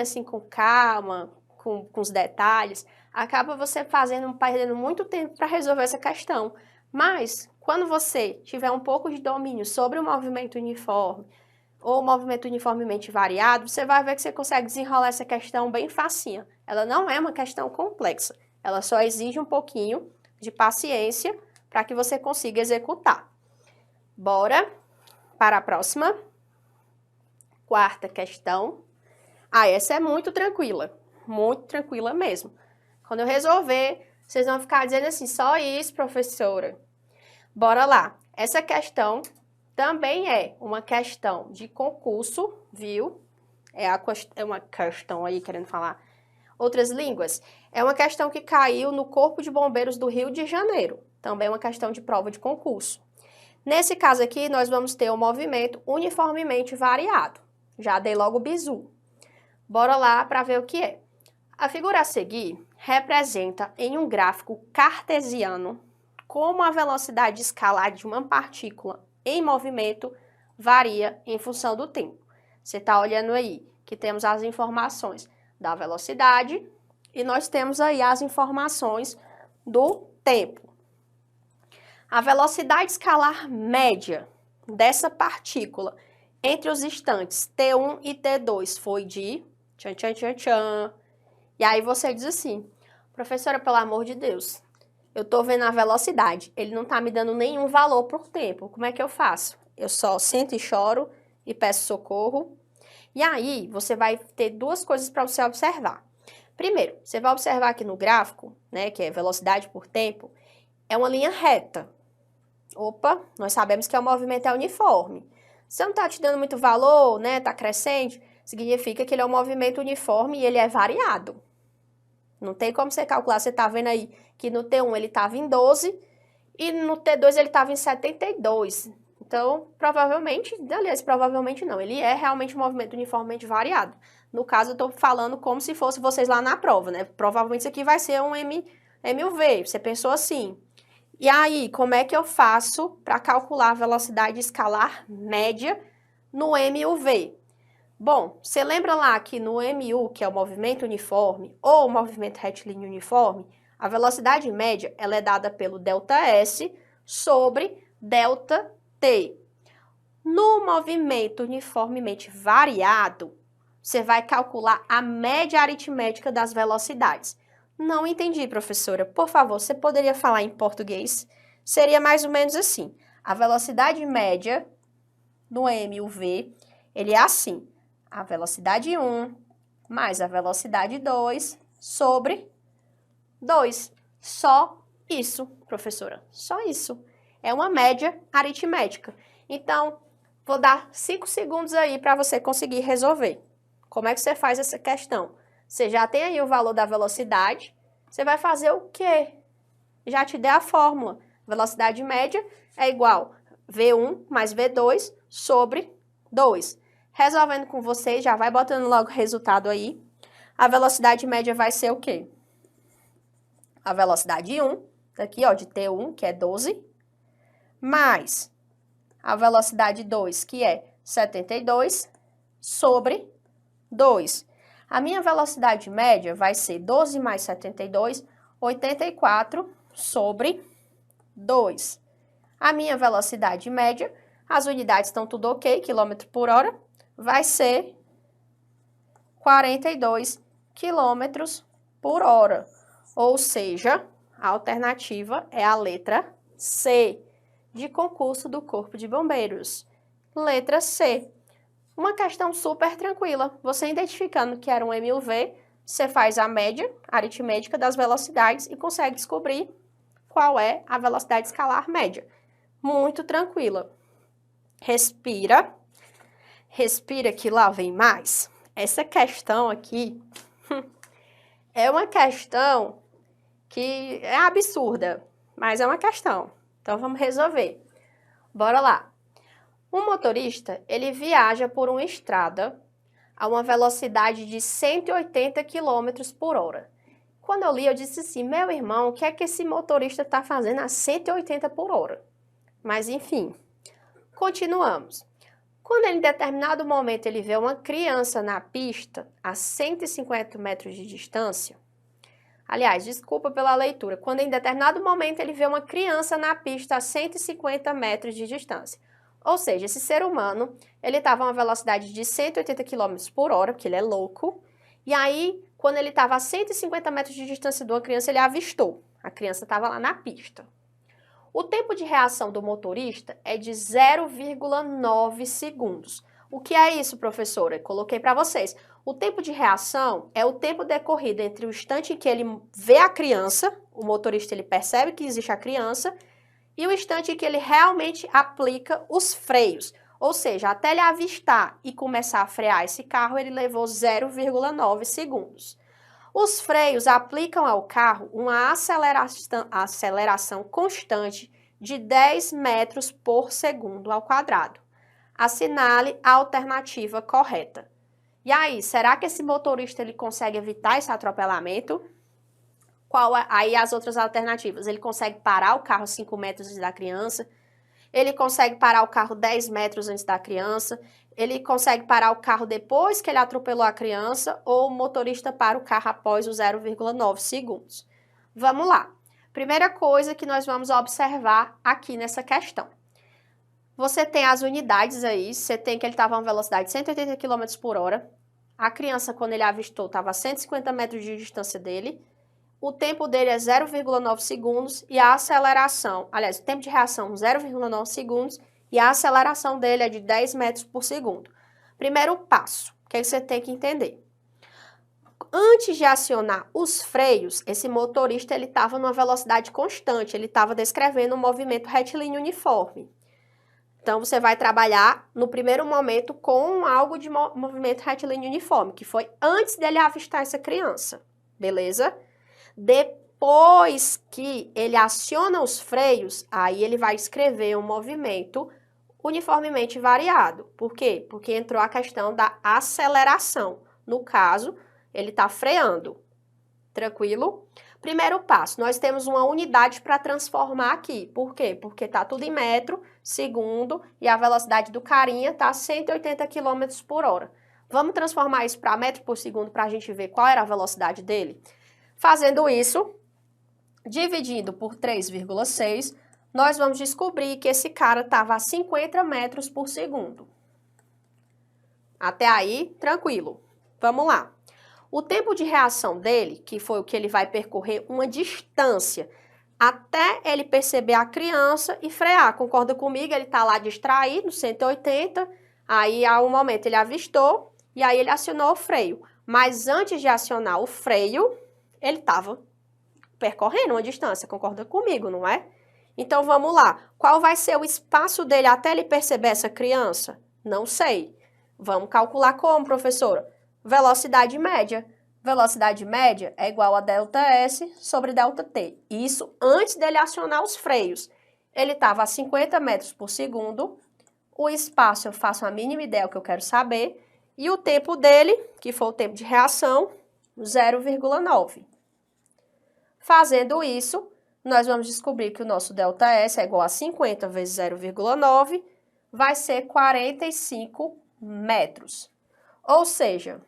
assim com calma, com os detalhes, acaba você perdendo muito tempo para resolver essa questão. Mas, quando você tiver um pouco de domínio sobre o movimento uniforme, ou movimento uniformemente variado, você vai ver que você consegue desenrolar essa questão bem facinha. Ela não é uma questão complexa, ela só exige um pouquinho de paciência para que você consiga executar. Bora para a próxima. Quarta questão. Essa é muito tranquila mesmo. Quando eu resolver, vocês vão ficar dizendo assim, só isso, professora. Bora lá. Essa questão também é uma questão de concurso, viu? É uma questão aí, querendo falar outras línguas. É uma questão que caiu no Corpo de Bombeiros do Rio de Janeiro. Também é uma questão de prova de concurso. Nesse caso aqui, nós vamos ter um movimento uniformemente variado. Já dei logo o bizu. Bora lá para ver o que é. A figura a seguir representa em um gráfico cartesiano como a velocidade escalar de uma partícula em movimento varia em função do tempo. Você está olhando aí que temos as informações da velocidade e nós temos aí as informações do tempo. A velocidade escalar média dessa partícula entre os instantes T1 e T2 foi de E aí você diz assim, professora, pelo amor de Deus, eu tô vendo a velocidade, ele não tá me dando nenhum valor por tempo, como é que eu faço? Eu só sento e choro e peço socorro. E aí você vai ter duas coisas para você observar. Primeiro, você vai observar aqui no gráfico, né, que é velocidade por tempo, é uma linha reta. Opa, nós sabemos que o movimento é uniforme. Se não está te dando muito valor, né, está crescente, significa que ele é um movimento uniforme e ele é variado. Não tem como você calcular, você está vendo aí que no T1 ele estava em 12 e no T2 ele estava em 72. Então, provavelmente, aliás, provavelmente não, ele é realmente um movimento uniformemente variado. No caso, eu estou falando como se fosse vocês lá na prova, né? Provavelmente isso aqui vai ser um MUV, você pensou assim. E aí, como é que eu faço para calcular a velocidade escalar média no MUV? Bom, você lembra lá que no MU, que é o movimento uniforme, ou o movimento retilíneo uniforme, a velocidade média ela é dada pelo ΔS sobre ΔT. No movimento uniformemente variado, você vai calcular a média aritmética das velocidades. Não entendi, professora. Por favor, você poderia falar em português? Seria mais ou menos assim. A velocidade média no MUV, ele é assim. A velocidade 1 mais a velocidade 2 sobre 2. Só isso, professora. Só isso. É uma média aritmética. Então, vou dar 5 segundos aí para você conseguir resolver. Como é que você faz essa questão? Você já tem aí o valor da velocidade, você vai fazer o quê? Já te dei a fórmula. Velocidade média é igual V1 mais V2 sobre 2. Resolvendo com vocês, já vai botando logo o resultado aí. A velocidade média vai ser o quê? A velocidade 1, daqui ó, de T1, que é 12, mais a velocidade 2, que é 72, sobre 2. A minha velocidade média vai ser 12 mais 72, 84 sobre 2. A minha velocidade média, as unidades estão tudo ok, quilômetro por hora, vai ser 42 quilômetros por hora. Ou seja, a alternativa é a letra C, de concurso do Corpo de Bombeiros. Letra C. Uma questão super tranquila. Você identificando que era um MUV, você faz a média aritmética das velocidades e consegue descobrir qual é a velocidade escalar média. Muito tranquila. Respira. Respira que lá vem mais. Essa questão aqui é uma questão que é absurda, mas é uma questão. Então, vamos resolver. Bora lá. Um motorista, ele viaja por uma estrada a uma velocidade de 180 km por hora. Quando eu li, eu disse assim, meu irmão, o que é que esse motorista está fazendo a 180 por hora? Mas, enfim, continuamos. Quando em determinado momento ele vê uma criança na pista a 150 metros de distância, aliás, desculpa pela leitura, quando em determinado momento ele vê uma criança na pista a 150 metros de distância, ou seja, esse ser humano, ele estava a uma velocidade de 180 km por hora, porque ele é louco, e aí, quando ele estava a 150 metros de distância de uma criança, ele avistou. A criança estava lá na pista. O tempo de reação do motorista é de 0,9 segundos. O que é isso, professora? Eu coloquei para vocês. O tempo de reação é o tempo decorrido entre o instante em que ele vê a criança, o motorista ele percebe que existe a criança, e o instante em que ele realmente aplica os freios. Ou seja, até ele avistar e começar a frear esse carro, ele levou 0,9 segundos. Os freios aplicam ao carro uma aceleração constante de 10 metros por segundo ao quadrado. Assinale a alternativa correta. E aí, será que esse motorista ele consegue evitar esse atropelamento? Aí as outras alternativas, ele consegue parar o carro 5 metros antes da criança, ele consegue parar o carro 10 metros antes da criança, ele consegue parar o carro depois que ele atropelou a criança, ou o motorista para o carro após os 0,9 segundos. Vamos lá. Primeira coisa que nós vamos observar aqui nessa questão. Você tem as unidades aí, você tem que ele estava a uma velocidade de 180 km por hora, A criança, quando ele avistou, estava a 150 metros de distância dele. O tempo dele é 0,9 segundos e a aceleração, aliás, o tempo de reação 0,9 segundos e a aceleração dele é de 10 metros por segundo. Primeiro passo, que você tem que entender. Antes de acionar os freios, esse motorista ele estava numa velocidade constante, ele estava descrevendo um movimento retilíneo uniforme. Então, você vai trabalhar no primeiro momento com algo de movimento retilíneo uniforme, que foi antes dele avistar essa criança, beleza? Depois que ele aciona os freios, aí ele vai escrever um movimento uniformemente variado. Por quê? Porque entrou a questão da aceleração. No caso, ele está freando. Tranquilo? Primeiro passo, nós temos uma unidade para transformar aqui. Por quê? Porque está tudo em metro, segundo, e a velocidade do carinha está 180 km por hora. Vamos transformar isso para metro por segundo para a gente ver qual era a velocidade dele? Fazendo isso, dividindo por 3,6, nós vamos descobrir que esse cara estava a 50 metros por segundo. Até aí, tranquilo. Vamos lá. O tempo de reação dele, que foi o que ele vai percorrer uma distância, até ele perceber a criança e frear. Concorda comigo? Ele está lá distraído, 180, aí a um momento ele avistou e aí ele acionou o freio. Mas antes de acionar o freio, ele estava percorrendo uma distância, concorda comigo, não é? Então, vamos lá. Qual vai ser o espaço dele até ele perceber essa criança? Não sei. Vamos calcular como, professora? Velocidade média. Velocidade média é igual a ΔS sobre ΔT. Isso antes dele acionar os freios. Ele estava a 50 metros por segundo. O espaço eu faço a mínima ideia, o que eu quero saber. E o tempo dele, que foi o tempo de reação, 0,9. Fazendo isso, nós vamos descobrir que o nosso ΔS é igual a 50 vezes 0,9, vai ser 45 metros. Ou seja,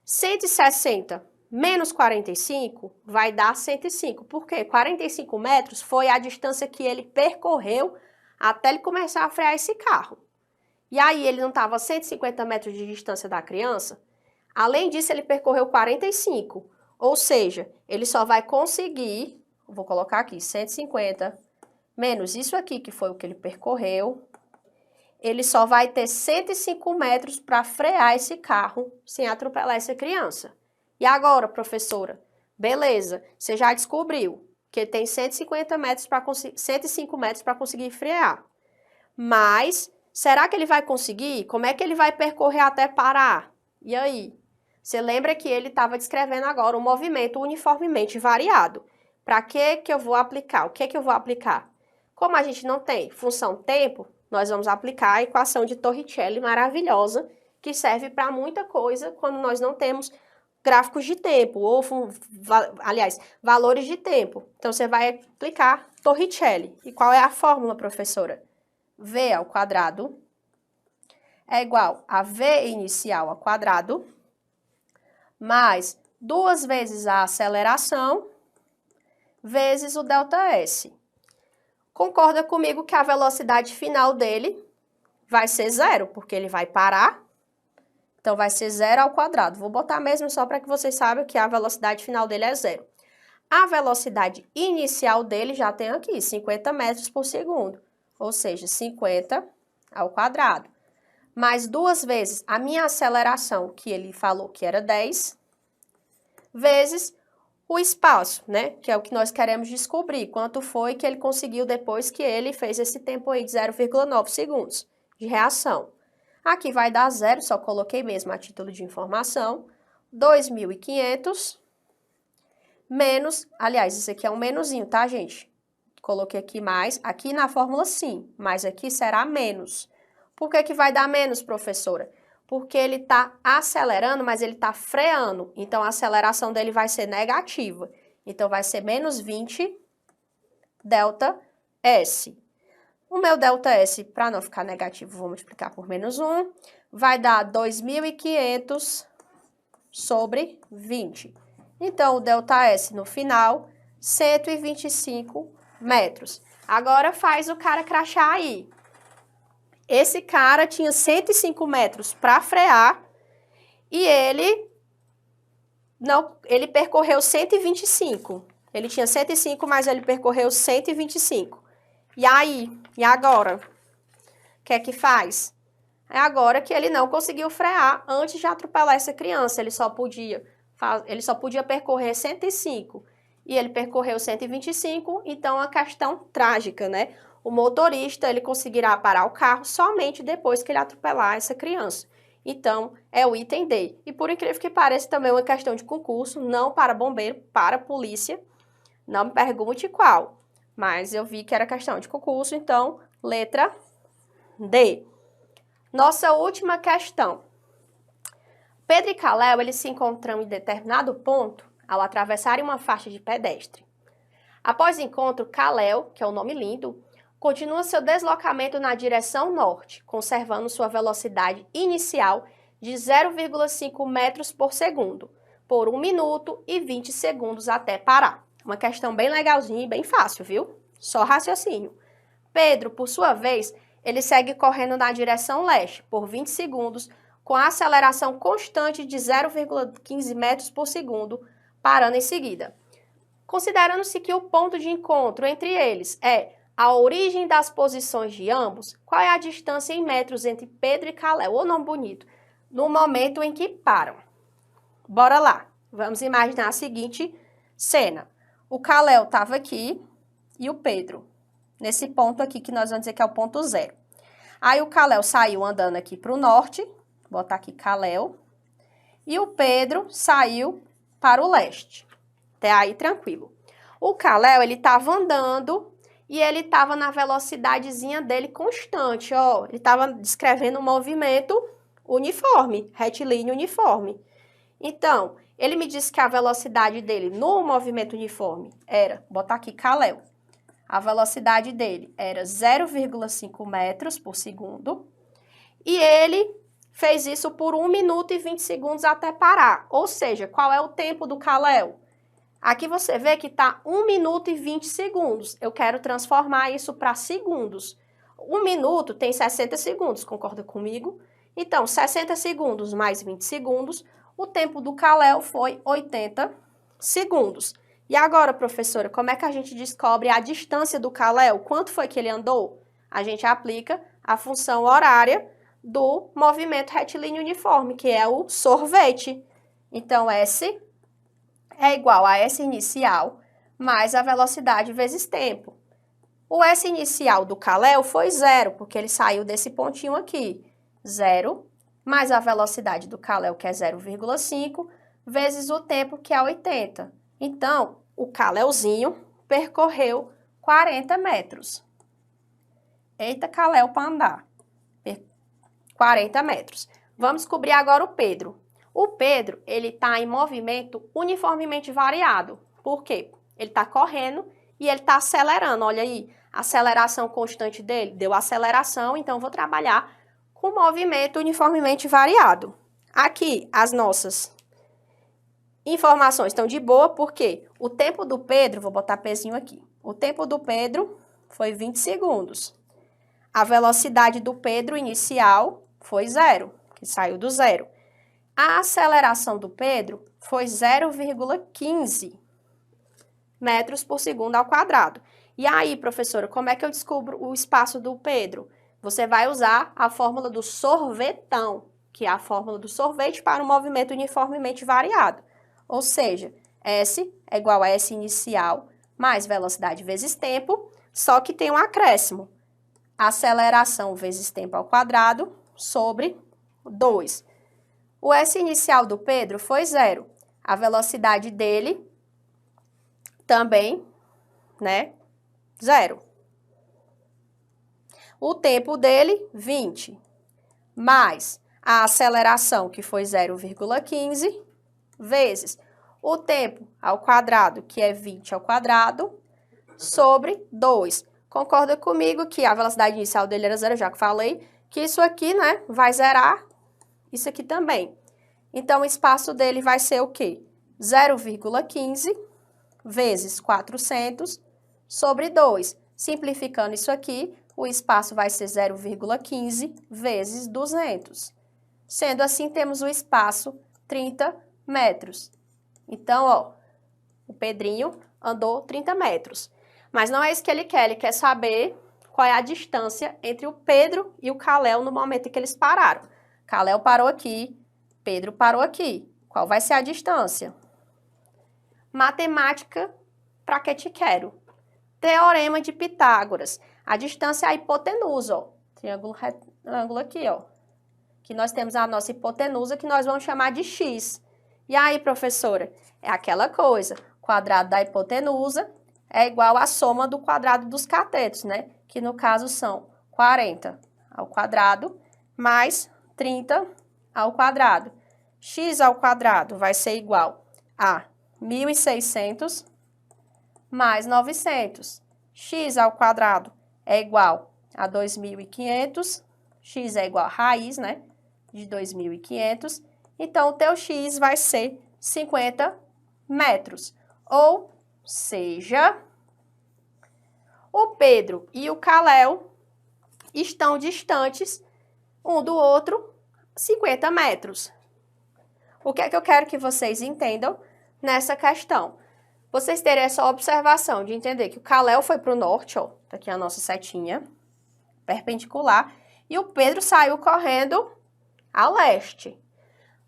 160 menos 45 vai dar 105. Por quê? 45 metros foi a distância que ele percorreu até ele começar a frear esse carro. E aí, ele não estava a 150 metros de distância da criança? Além disso, ele percorreu 45. Ou seja, ele só vai conseguir, vou colocar aqui, 150 menos isso aqui, que foi o que ele percorreu, ele só vai ter 105 metros para frear esse carro sem atropelar essa criança. E agora, professora? Beleza, você já descobriu que tem 105 metros para conseguir frear. Mas, será que ele vai conseguir? Como é que ele vai percorrer até parar? E aí? Você lembra que ele estava descrevendo agora um movimento uniformemente variado. Para que eu vou aplicar? O que eu vou aplicar? Como a gente não tem função tempo, nós vamos aplicar a equação de Torricelli maravilhosa, que serve para muita coisa quando nós não temos gráficos de tempo, ou, aliás, valores de tempo. Então, você vai aplicar Torricelli. E qual é a fórmula, professora? V ao quadrado é igual a V inicial ao quadrado, mais 2 vezes a aceleração, vezes o ΔS. Concorda comigo que a velocidade final dele vai ser 0, porque ele vai parar. Então, vai ser 0 ao quadrado. Vou botar mesmo só para que vocês saibam que a velocidade final dele é 0. A velocidade inicial dele já tem aqui, 50 metros por segundo. Ou seja, 50 ao quadrado. Mais 2 vezes a minha aceleração, que ele falou que era 10, vezes o espaço, né? Que é o que nós queremos descobrir. Quanto foi que ele conseguiu depois que ele fez esse tempo aí de 0,9 segundos de reação. Aqui vai dar 0, só coloquei mesmo a título de informação. 2.500 menos, aliás, isso aqui é um menuzinho, tá, gente? Coloquei aqui mais, aqui na fórmula sim, mas aqui será menos. Por que vai dar menos, professora? Porque ele está acelerando, mas ele está freando. Então, a aceleração dele vai ser negativa. Então, vai ser menos 20 ΔS. O meu ΔS, para não ficar negativo, vou multiplicar por menos 1. Vai dar 2.500 sobre 20. Então, o ΔS no final, 125 metros. Agora, faz o cara crachar aí. Esse cara tinha 105 metros para frear E ele percorreu 125. Ele tinha 105, mas ele percorreu 125. E aí? E agora? O que é que faz? É agora que ele não conseguiu frear antes de atropelar essa criança. Ele só podia percorrer 105. E ele percorreu 125, então é uma questão trágica, né? O motorista, ele conseguirá parar o carro somente depois que ele atropelar essa criança. Então, é o item D. E por incrível que pareça, também é uma questão de concurso, não para bombeiro, para polícia. Não me pergunte qual, mas eu vi que era questão de concurso, então, letra D. Nossa última questão. Pedro e Caléu, eles se encontram em determinado ponto ao atravessarem uma faixa de pedestre. Após o encontro, Caléu, que é um nome lindo, continua seu deslocamento na direção norte, conservando sua velocidade inicial de 0,5 metros por segundo, por 1 minuto e 20 segundos até parar. Uma questão bem legalzinha e bem fácil, viu? Só raciocínio. Pedro, por sua vez, ele segue correndo na direção leste por 20 segundos, com a aceleração constante de 0,15 metros por segundo, parando em seguida. Considerando-se que o ponto de encontro entre eles é a origem das posições de ambos, qual é a distância em metros entre Pedro e Caléu, ou nome bonito, no momento em que param? Bora lá. Vamos imaginar a seguinte cena. O Caléu estava aqui e o Pedro, nesse ponto aqui que nós vamos dizer que é o ponto 0. Aí o Caléu saiu andando aqui para o norte, vou botar aqui Caléu, e o Pedro saiu para o leste. Até aí tranquilo. O Caléu, ele estava andando e ele estava na velocidadezinha dele constante, ó. Ele estava descrevendo um movimento uniforme, retilíneo uniforme. Então, ele me disse que a velocidade dele no movimento uniforme era, vou botar aqui Caléu, a velocidade dele era 0,5 metros por segundo e ele fez isso por 1 minuto e 20 segundos até parar. Ou seja, qual é o tempo do Caléu? Aqui você vê que está 1 minuto e 20 segundos. Eu quero transformar isso para segundos. 1 minuto tem 60 segundos, concorda comigo? Então, 60 segundos mais 20 segundos, o tempo do Caléu foi 80 segundos. E agora, professora, como é que a gente descobre a distância do Caléu? Quanto foi que ele andou? A gente aplica a função horária do movimento retilíneo uniforme, que é o sorvete. Então, S é igual a S inicial mais a velocidade vezes tempo. O S inicial do Caléu foi 0, porque ele saiu desse pontinho aqui. 0 mais a velocidade do Caléu, que é 0,5, vezes o tempo, que é 80. Então, o Caléuzinho percorreu 40 metros. Eita, Caléu para andar. 40 metros. Vamos descobrir agora o Pedro. O Pedro, ele está em movimento uniformemente variado. Por quê? Ele está correndo e ele está acelerando. Olha aí, a aceleração constante dele deu aceleração, então eu vou trabalhar com movimento uniformemente variado. Aqui, as nossas informações estão de boa, porque o tempo do Pedro, vou botar pezinho aqui, o tempo do Pedro foi 20 segundos. A velocidade do Pedro inicial foi 0, que saiu do 0. A aceleração do Pedro foi 0,15 metros por segundo ao quadrado. E aí, professora, como é que eu descubro o espaço do Pedro? Você vai usar a fórmula do sorvetão, que é a fórmula do sorvete para um movimento uniformemente variado. Ou seja, S é igual a S inicial mais velocidade vezes tempo, só que tem um acréscimo. Aceleração vezes tempo ao quadrado sobre 2. O S inicial do Pedro foi 0. A velocidade dele também, né, 0. O tempo dele, 20. Mais a aceleração, que foi 0,15, vezes o tempo ao quadrado, que é 20 ao quadrado, sobre 2. Concorda comigo que a velocidade inicial dele era 0, já que falei, que isso aqui, né, vai zerar isso aqui também. Então, o espaço dele vai ser o quê? 0,15 vezes 400 sobre 2. Simplificando isso aqui, o espaço vai ser 0,15 vezes 200. Sendo assim, temos o espaço 30 metros. Então, ó, o Pedrinho andou 30 metros. Mas não é isso que ele quer saber qual é a distância entre o Pedro e o Kalel no momento em que eles pararam. Kalel parou aqui, Pedro parou aqui. Qual vai ser a distância? Matemática, para que te quero? Teorema de Pitágoras. A distância é a hipotenusa, ó. Triângulo retângulo aqui, ó. Que nós temos a nossa hipotenusa, que nós vamos chamar de x. E aí, professora? É aquela coisa. Quadrado da hipotenusa é igual à soma do quadrado dos catetos, né? Que no caso são 40 ao quadrado mais 30 ao quadrado. X ao quadrado vai ser igual a 1.600 mais 900. X ao quadrado é igual a 2.500. X é igual a raiz, né? De 2.500. Então, o teu X vai ser 50 metros. Ou seja, o Pedro e o Kalel estão distantes um do outro 50 metros. O que é que eu quero que vocês entendam nessa questão? Vocês terem essa observação de entender que o Kalel foi para o norte, ó, tá aqui a nossa setinha, perpendicular, e o Pedro saiu correndo a leste.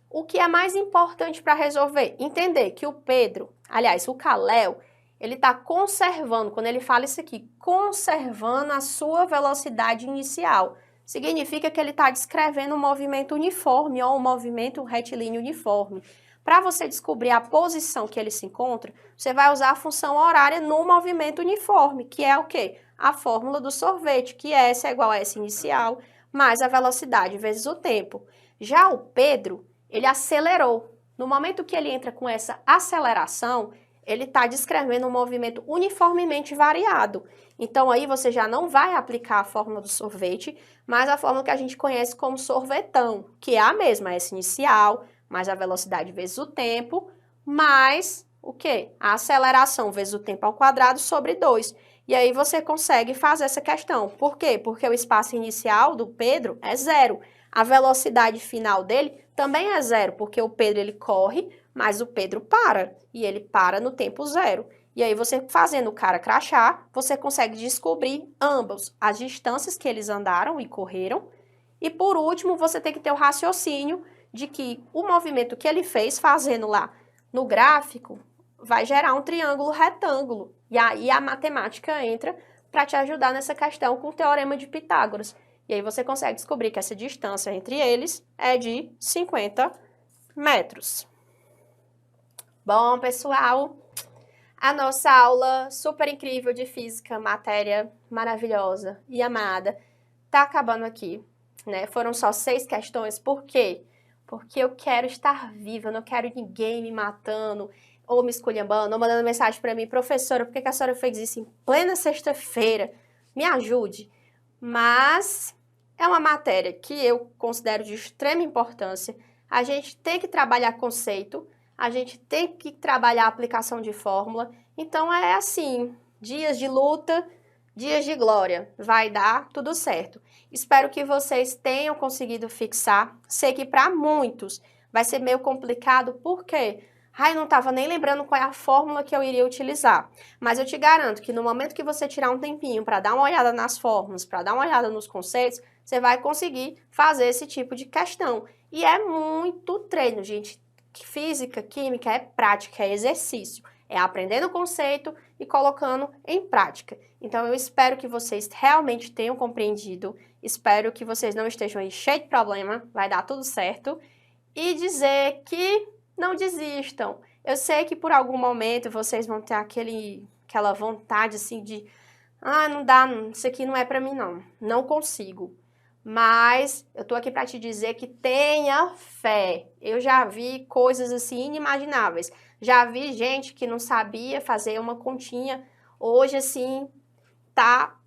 O que é mais importante para resolver? Entender que o Pedro, aliás, o Kalel, ele está conservando, quando ele fala isso aqui, conservando a sua velocidade inicial. Significa que ele está descrevendo um movimento uniforme ou um movimento retilíneo uniforme. Para você descobrir a posição que ele se encontra, você vai usar a função horária no movimento uniforme, que é o quê? A fórmula do sorvete, que S é igual a S inicial, mais a velocidade vezes o tempo. Já o Pedro, ele acelerou. No momento que ele entra com essa aceleração, ele está descrevendo um movimento uniformemente variado. Então, aí você já não vai aplicar a fórmula do sorvete, mas a fórmula que a gente conhece como sorvetão, que é a mesma, S inicial, mais a velocidade vezes o tempo, mais o quê? A aceleração vezes o tempo ao quadrado sobre 2. E aí você consegue fazer essa questão. Por quê? Porque o espaço inicial do Pedro é 0. A velocidade final dele também é 0, porque o Pedro ele corre, mas o Pedro para, e ele para no tempo 0. E aí você fazendo o cara crachá, você consegue descobrir ambos as distâncias que eles andaram e correram. E por último, você tem que ter o raciocínio de que o movimento que ele fez fazendo lá no gráfico vai gerar um triângulo retângulo. E aí a matemática entra para te ajudar nessa questão com o Teorema de Pitágoras. E aí você consegue descobrir que essa distância entre eles é de 50 metros. Bom, pessoal, a nossa aula super incrível de física, matéria maravilhosa e amada, tá acabando aqui, né? Foram só 6 questões. Por quê? Porque eu quero estar viva, eu não quero ninguém me matando ou me esculhambando, ou mandando mensagem para mim, professora, por que a senhora fez isso em plena sexta-feira? Me ajude. Mas é uma matéria que eu considero de extrema importância. A gente tem que trabalhar conceito, a gente tem que trabalhar a aplicação de fórmula. Então é assim, dias de luta, dias de glória. Vai dar tudo certo. Espero que vocês tenham conseguido fixar. Sei que para muitos vai ser meio complicado, por quê? Ai, não estava nem lembrando qual é a fórmula que eu iria utilizar. Mas eu te garanto que no momento que você tirar um tempinho para dar uma olhada nas fórmulas, para dar uma olhada nos conceitos, você vai conseguir fazer esse tipo de questão. E é muito treino, gente. Física, química é prática, é exercício. É aprendendo o conceito e colocando em prática. Então, eu espero que vocês realmente tenham compreendido. Espero que vocês não estejam aí cheios de problema. Vai dar tudo certo. E dizer que não desistam. Eu sei que por algum momento vocês vão ter aquela vontade assim de não dá, isso aqui não é pra mim não, não consigo. Mas eu tô aqui para te dizer que tenha fé. Eu já vi coisas assim inimagináveis. Já vi gente que não sabia fazer uma continha. Hoje assim tá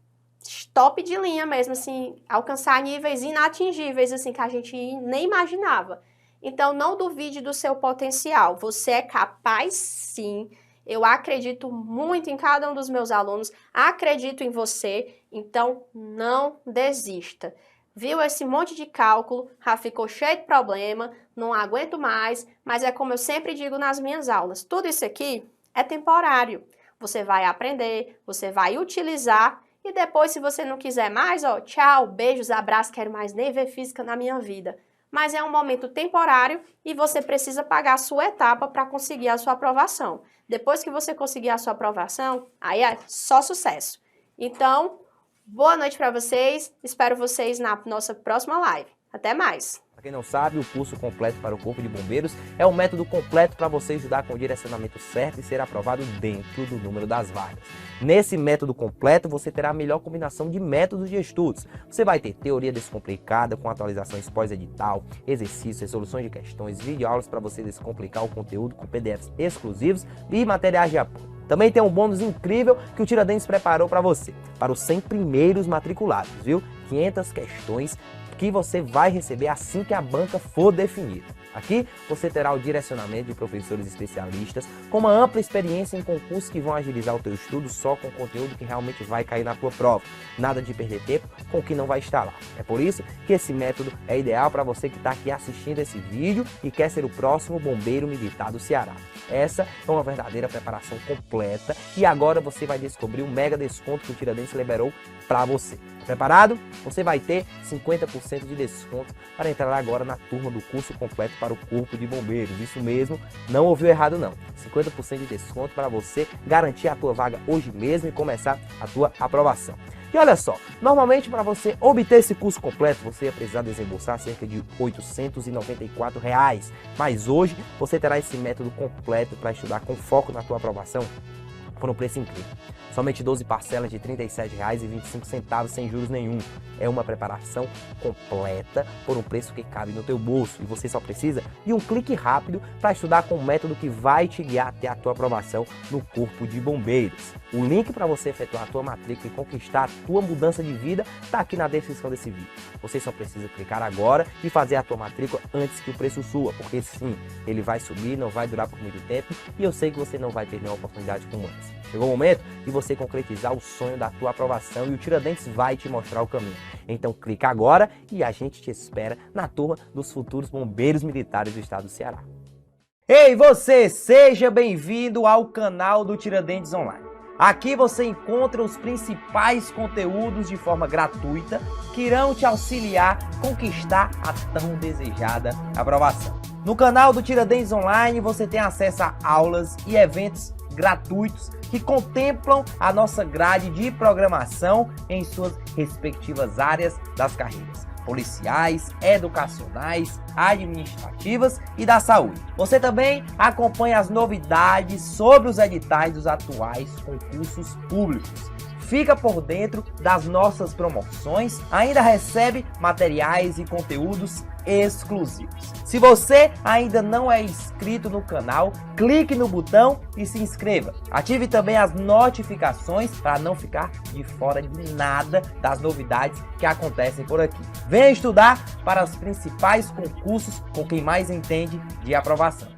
top de linha mesmo, assim, alcançar níveis inatingíveis assim que a gente nem imaginava. Então, não duvide do seu potencial. Você é capaz, sim. Eu acredito muito em cada um dos meus alunos. Acredito em você. Então, não desista. viu esse monte de cálculo, já ficou cheio de problema, não aguento mais, mas é como eu sempre digo nas minhas aulas, tudo isso aqui é temporário. Você vai aprender, você vai utilizar e depois, se você não quiser mais, ó, tchau, beijos, abraços, quero mais nem ver física na minha vida. Mas é um momento temporário e você precisa pagar a sua etapa para conseguir a sua aprovação. Depois que você conseguir a sua aprovação, aí é só sucesso. Então, boa noite para vocês, espero vocês na nossa próxima live. Até mais!
Para quem não sabe, o curso completo para o Corpo de Bombeiros é um método completo para você estudar com o direcionamento certo e ser aprovado dentro do número das vagas. Nesse método completo, você terá a melhor combinação de métodos de estudos. Você vai ter teoria descomplicada com atualizações pós-edital, exercícios, resoluções de questões, videoaulas para você descomplicar o conteúdo com PDFs exclusivos e materiais de apoio. Também tem um bônus incrível que o Tiradentes preparou para você, para os 100 primeiros matriculados, viu? 500 questões que você vai receber assim que a banca for definida. Aqui você terá o direcionamento de professores especialistas com uma ampla experiência em concursos que vão agilizar o teu estudo só com conteúdo que realmente vai cair na tua prova. Nada de perder tempo com o que não vai estar lá. É por isso que esse método é ideal para você que está aqui assistindo esse vídeo e quer ser o próximo bombeiro militar do Ceará. Essa é uma verdadeira preparação completa e agora você vai descobrir o mega desconto que o Tiradentes liberou para você. Preparado? Você vai ter 50% de desconto para entrar agora na turma do curso completo para o Corpo de Bombeiros. Isso mesmo, não ouviu errado não. 50% de desconto para você garantir a tua vaga hoje mesmo e começar a tua aprovação. E olha só, normalmente para você obter esse curso completo, você ia precisar desembolsar cerca de R$ 894, mas hoje você terá esse método completo para estudar com foco na tua aprovação por um preço incrível. Somente 12 parcelas de R$ 37,25 sem juros nenhum. É uma preparação completa por um preço que cabe no teu bolso. E você só precisa de um clique rápido para estudar com um método que vai te guiar até a tua aprovação no Corpo de Bombeiros. O link para você efetuar a tua matrícula e conquistar a tua mudança de vida está aqui na descrição desse vídeo. Você só precisa clicar agora e fazer a tua matrícula antes que o preço suba, porque sim, ele vai subir, não vai durar por muito tempo e eu sei que você não vai ter nenhuma oportunidade como essa. Chegou o momento de você concretizar o sonho da tua aprovação e o Tiradentes vai te mostrar o caminho. Então clica agora e a gente te espera na turma dos futuros bombeiros militares do estado do Ceará. Ei você, seja bem-vindo ao canal do Tiradentes Online. Aqui você encontra os principais conteúdos de forma gratuita que irão te auxiliar a conquistar a tão desejada aprovação. No canal do Tiradentes Online você tem acesso a aulas e eventos gratuitos que contemplam a nossa grade de programação em suas respectivas áreas das carreiras policiais, educacionais, administrativas e da saúde. Você também acompanha as novidades sobre os editais dos atuais concursos públicos. Fica por dentro das nossas promoções, ainda recebe materiais e conteúdos exclusivos. Se você ainda não é inscrito no canal, clique no botão e se inscreva. Ative também as notificações para não ficar de fora de nada das novidades que acontecem por aqui. Venha estudar para os principais concursos com quem mais entende de aprovação.